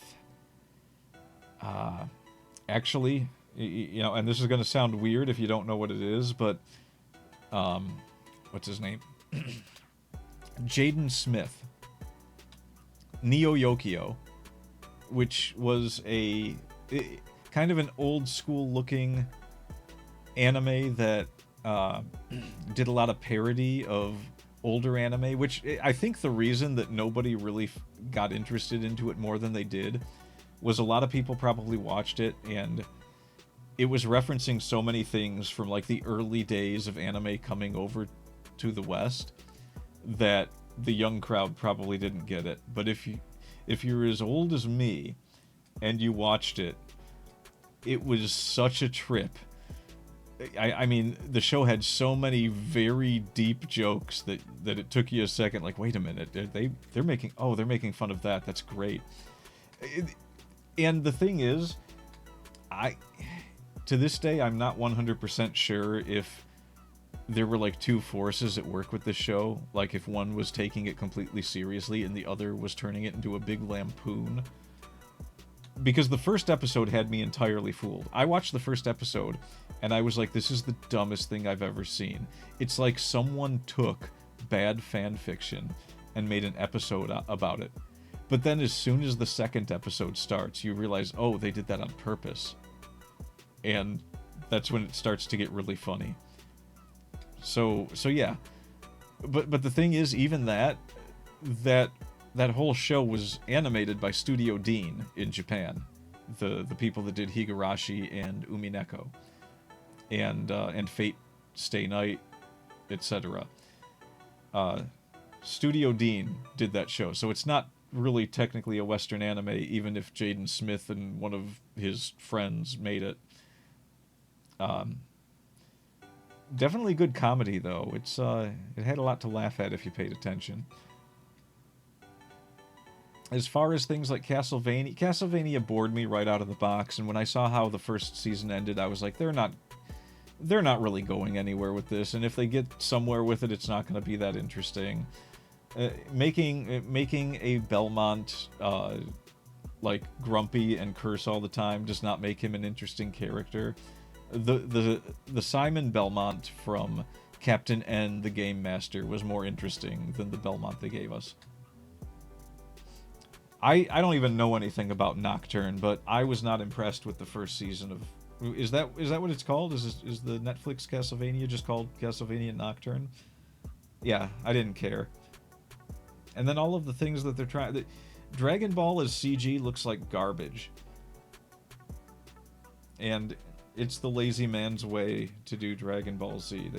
actually, you know, and this is going to sound weird if you don't know what it is, but... what's his name? Jaden Smith. Neo Yokio. Which was kind of an old school looking anime that did a lot of parody of older anime, which I think the reason that nobody really got interested into it more than they did was a lot of people probably watched it and it was referencing so many things from like the early days of anime coming over to the West that the young crowd probably didn't get it. But if you're as old as me and you watched it, it was such a trip. I mean, the show had so many very deep jokes that it took you a second, like, wait a minute, they're making fun of that. That's great. And the thing is, to this day, I'm not 100% sure if there were like 2 forces at work with this show. Like if one was taking it completely seriously and the other was turning it into a big lampoon. Because the first episode had me entirely fooled. I watched the first episode and I was like, this is the dumbest thing I've ever seen. It's like someone took bad fan fiction and made an episode about it. But then as soon as the second episode starts, you realize, oh, they did that on purpose. And that's when it starts to get really funny. So yeah. But the thing is, even that whole show was animated by Studio Dean in Japan. The people that did Higurashi and Umineko. And Fate Stay Night, etc. Studio Dean did that show. So it's not really technically a Western anime, even if Jaden Smith and one of his friends made it. Definitely good comedy, though. It had a lot to laugh at if you paid attention. As far as things like Castlevania bored me right out of the box, and when I saw how the first season ended, I was like, they're not really going anywhere with this, and if they get somewhere with it, it's not going to be that interesting. Making a Belmont like grumpy and curse all the time does not make him an interesting character. The Simon Belmont from Captain N, the Game Master, was more interesting than the Belmont they gave us. I don't even know anything about Nocturne, but I was not impressed with the first season of. Is that what it's called? Is the Netflix Castlevania just called Castlevania Nocturne? Yeah, I didn't care. And then all of the things that they're trying. Dragon Ball as CG looks like garbage, and it's the lazy man's way to do Dragon Ball Z.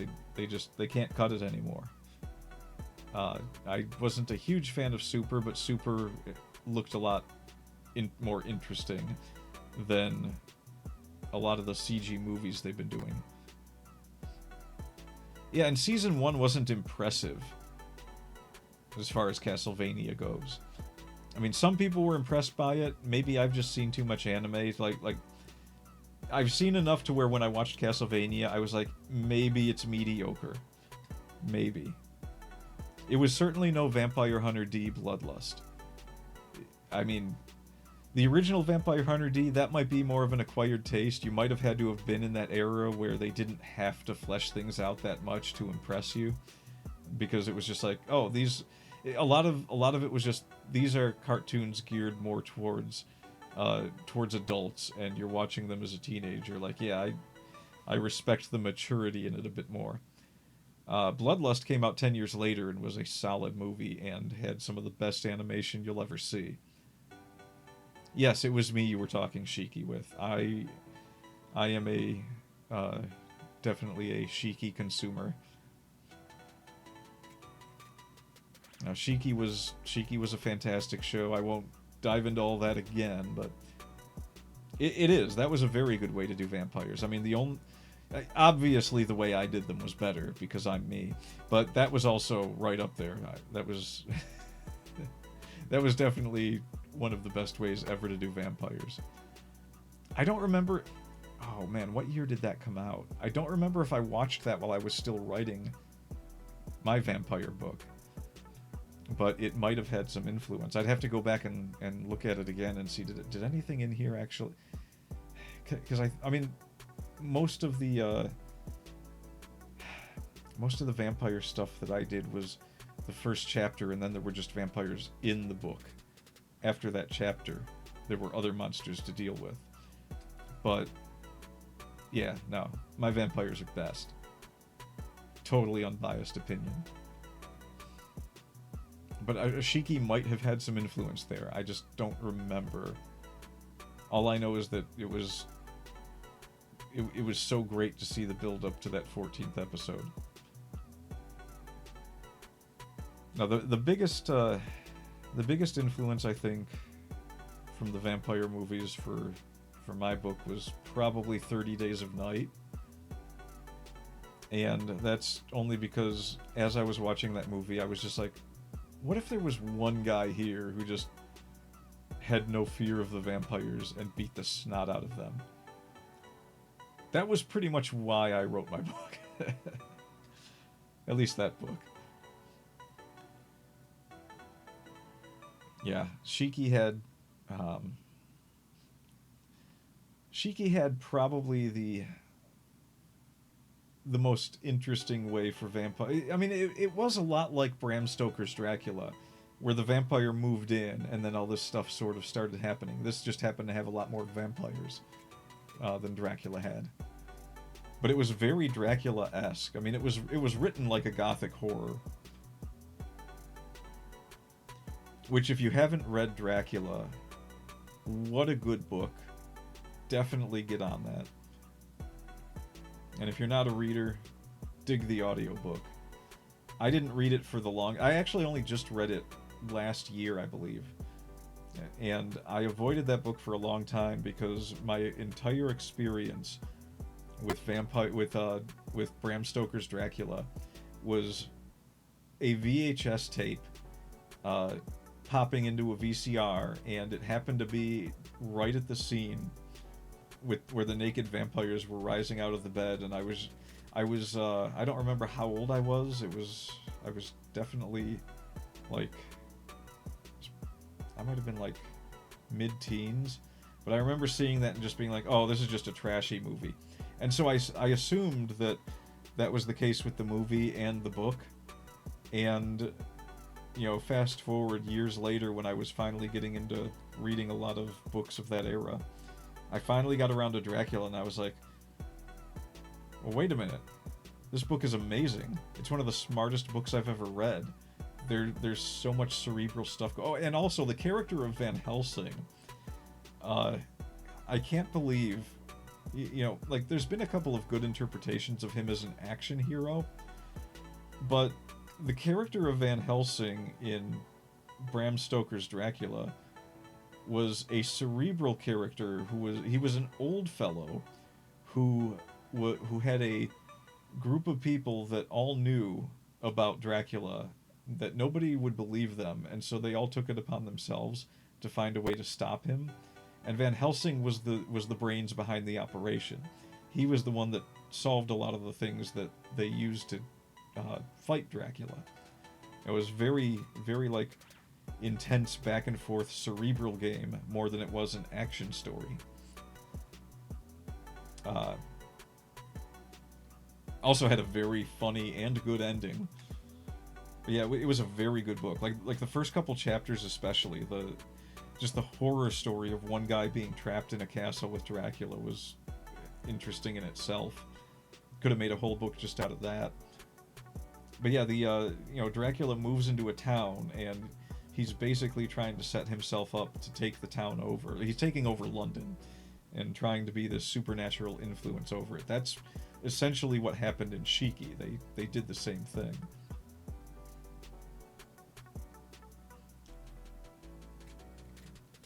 They can't cut it anymore. I wasn't a huge fan of Super, but Super looked a lot more interesting than a lot of the CG movies they've been doing. Yeah, and season 1 wasn't impressive as far as Castlevania goes. I mean, some people were impressed by it. Maybe I've just seen too much anime. Like I've seen enough to where when I watched Castlevania, I was like, maybe it's mediocre. Maybe. It was certainly no Vampire Hunter D Bloodlust. I mean, the original Vampire Hunter D, that might be more of an acquired taste. You might have had to have been in that era where they didn't have to flesh things out that much to impress you, because it was just like, oh, these. A lot of it was just, these are cartoons geared more towards adults, and you're watching them as a teenager. Like, yeah, I respect the maturity in it a bit more. Bloodlust came out 10 years later and was a solid movie and had some of the best animation you'll ever see. Yes, it was me you were talking Shiki with. I am definitely a Shiki consumer. Now, Shiki was a fantastic show. I won't dive into all that again, but it is. That was a very good way to do vampires. I mean, obviously the way I did them was better because I'm me, but that was also right up there. That was that was definitely one of the best ways ever to do vampires. I don't remember. Oh man, what year did that come out? I don't remember if I watched that while I was still writing my vampire book, but it might have had some influence. I'd have to go back and look at it again and see did anything in here actually. Because I mean, most of the vampire stuff that I did was the first chapter, and then there were just vampires in the book. After that chapter, there were other monsters to deal with. But yeah, no, my vampires are best. Totally unbiased opinion. But Ashiki might have had some influence there. I just don't remember. All I know is that it was so great to see the build up to that 14th episode. Now the biggest influence I think from the vampire movies for my book was probably 30 Days of Night. And that's only because as I was watching that movie, I was just like, what if there was one guy here who just had no fear of the vampires and beat the snot out of them? That was pretty much why I wrote my book. At least that book. Yeah, Shiki had probably the most interesting way for vampire. I mean, it was a lot like Bram Stoker's Dracula, where the vampire moved in and then all this stuff sort of started happening. This just happened to have a lot more vampires than Dracula had. But it was very Dracula-esque. I mean, it was written like a gothic horror. Which, if you haven't read Dracula, what a good book. Definitely get on that. And if you're not a reader, dig the audiobook. I didn't read it for the long... I actually only just read it last year, I believe. And I avoided that book for a long time because my entire experience with Bram Stoker's Dracula was a VHS tape popping into a VCR, and it happened to be right at the scene with where the naked vampires were rising out of the bed, and I don't remember how old I was. I was definitely like, I might have been like mid-teens, but I remember seeing that and just being like, oh, this is just a trashy movie. And so I assumed that that was the case with the movie and the book. And, you know, fast forward years later, when I was finally getting into reading a lot of books of that era, I finally got around to Dracula, and I was like, well, wait a minute. This book is amazing. It's one of the smartest books I've ever read. There's so much cerebral stuff. Oh, and also the character of Van Helsing. I can't believe, you know, like, there's been a couple of good interpretations of him as an action hero, but the character of Van Helsing in Bram Stoker's Dracula was a cerebral character he was an old fellow who had a group of people that all knew about Dracula, that nobody would believe them, and so they all took it upon themselves to find a way to stop him. And Van Helsing was the brains behind the operation. He was the one that solved a lot of the things that they used to fight Dracula. It was very, very like intense back and forth cerebral game more than it was an action story. Also had a very funny and good ending. But yeah, it was a very good book. Like the first couple chapters, especially just the horror story of one guy being trapped in a castle with Dracula was interesting in itself. Could have made a whole book just out of that. But yeah, you know, Dracula moves into a town, and he's basically trying to set himself up to take the town over. He's taking over London and trying to be this supernatural influence over it. That's essentially what happened in Shiki. They did the same thing.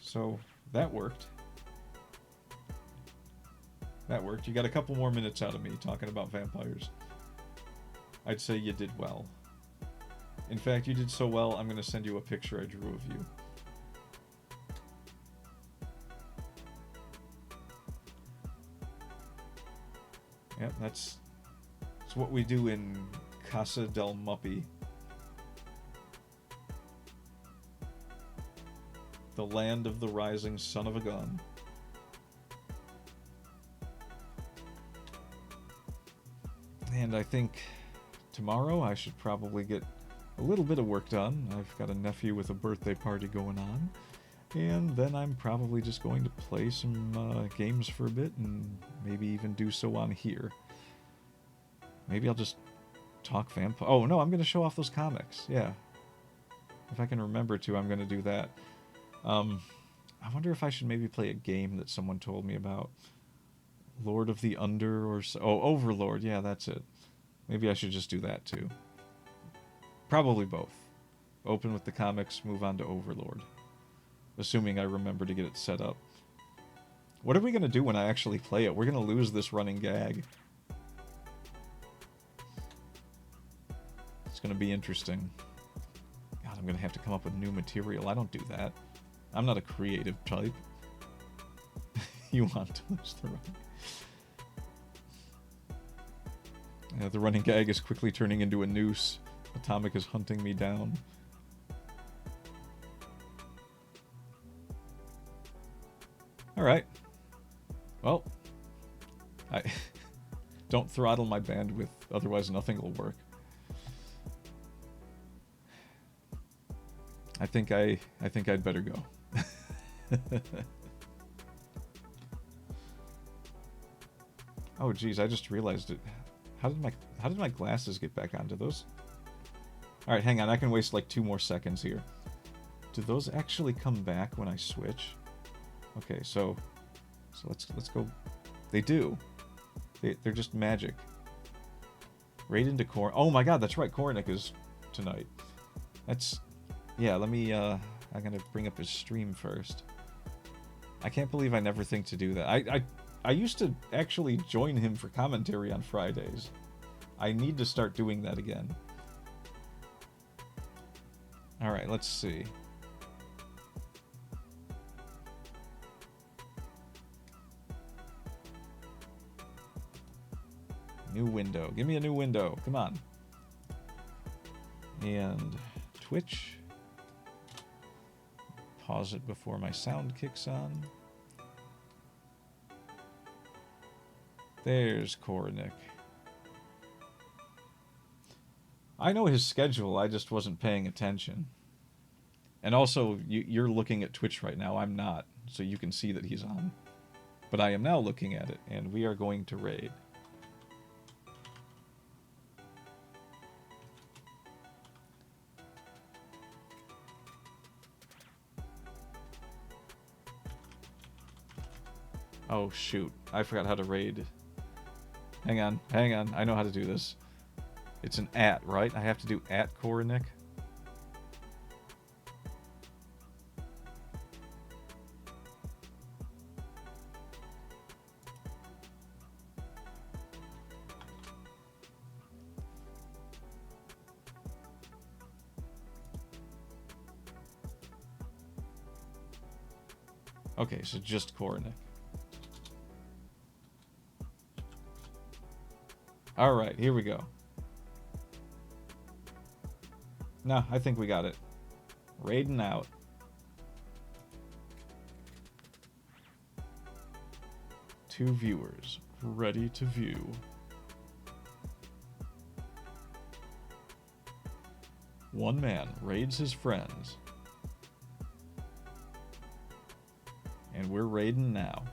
So that worked. That worked. You got a couple more minutes out of me talking about vampires. I'd say you did well. In fact, you did so well, I'm going to send you a picture I drew of you. Yep, that's what we do in Casa del Muppy. The land of the rising son of a gun. And I think tomorrow I should probably get a little bit of work done. I've got a nephew with a birthday party going on. And then I'm probably just going to play some games for a bit and maybe even do so on here. Maybe I'll just talk vampire. Oh, no, I'm going to show off those comics. Yeah. If I can remember to, I'm going to do that. I wonder if I should maybe play a game that someone told me about. Lord of the Under or so. Oh, Overlord. Yeah, that's it. Maybe I should just do that too. Probably both. Open with the comics, move on to Overlord. Assuming I remember to get it set up. What are we going to do when I actually play it? We're going to lose this running gag. It's going to be interesting. God, I'm going to have to come up with new material. I don't do that. I'm not a creative type. You want to lose the running. The running gag is quickly turning into a noose. Atomic is hunting me down. Alright. Well, I don't throttle my bandwidth, otherwise nothing will work. I think I'd better go. Oh geez, I just realized it. How did my glasses get back onto those? Alright, hang on, I can waste like 2 more seconds here. Do those actually come back when I switch? Okay, so let's go. They do. They're just magic. Right into Cor. Oh my god, that's right, Kornick is tonight. That's, yeah, let me, I'm gonna bring up his stream first. I can't believe I never think to do that. I used to actually join him for commentary on Fridays. I need to start doing that again. Alright, let's see. New window. Give me a new window. Come on. And Twitch. Pause it before my sound kicks on. There's Kornick. I know his schedule, I just wasn't paying attention. And also, you're looking at Twitch right now, I'm not, so you can see that he's on. But I am now looking at it, and we are going to raid. Oh shoot, I forgot how to raid. Hang on, I know how to do this. It's an @ right? I have to do @Kornick. Okay, so just Kornick. Alright, here we go. No, I think we got it. Raiding out. Two viewers, ready to view. One man raids his friends. And we're raiding now.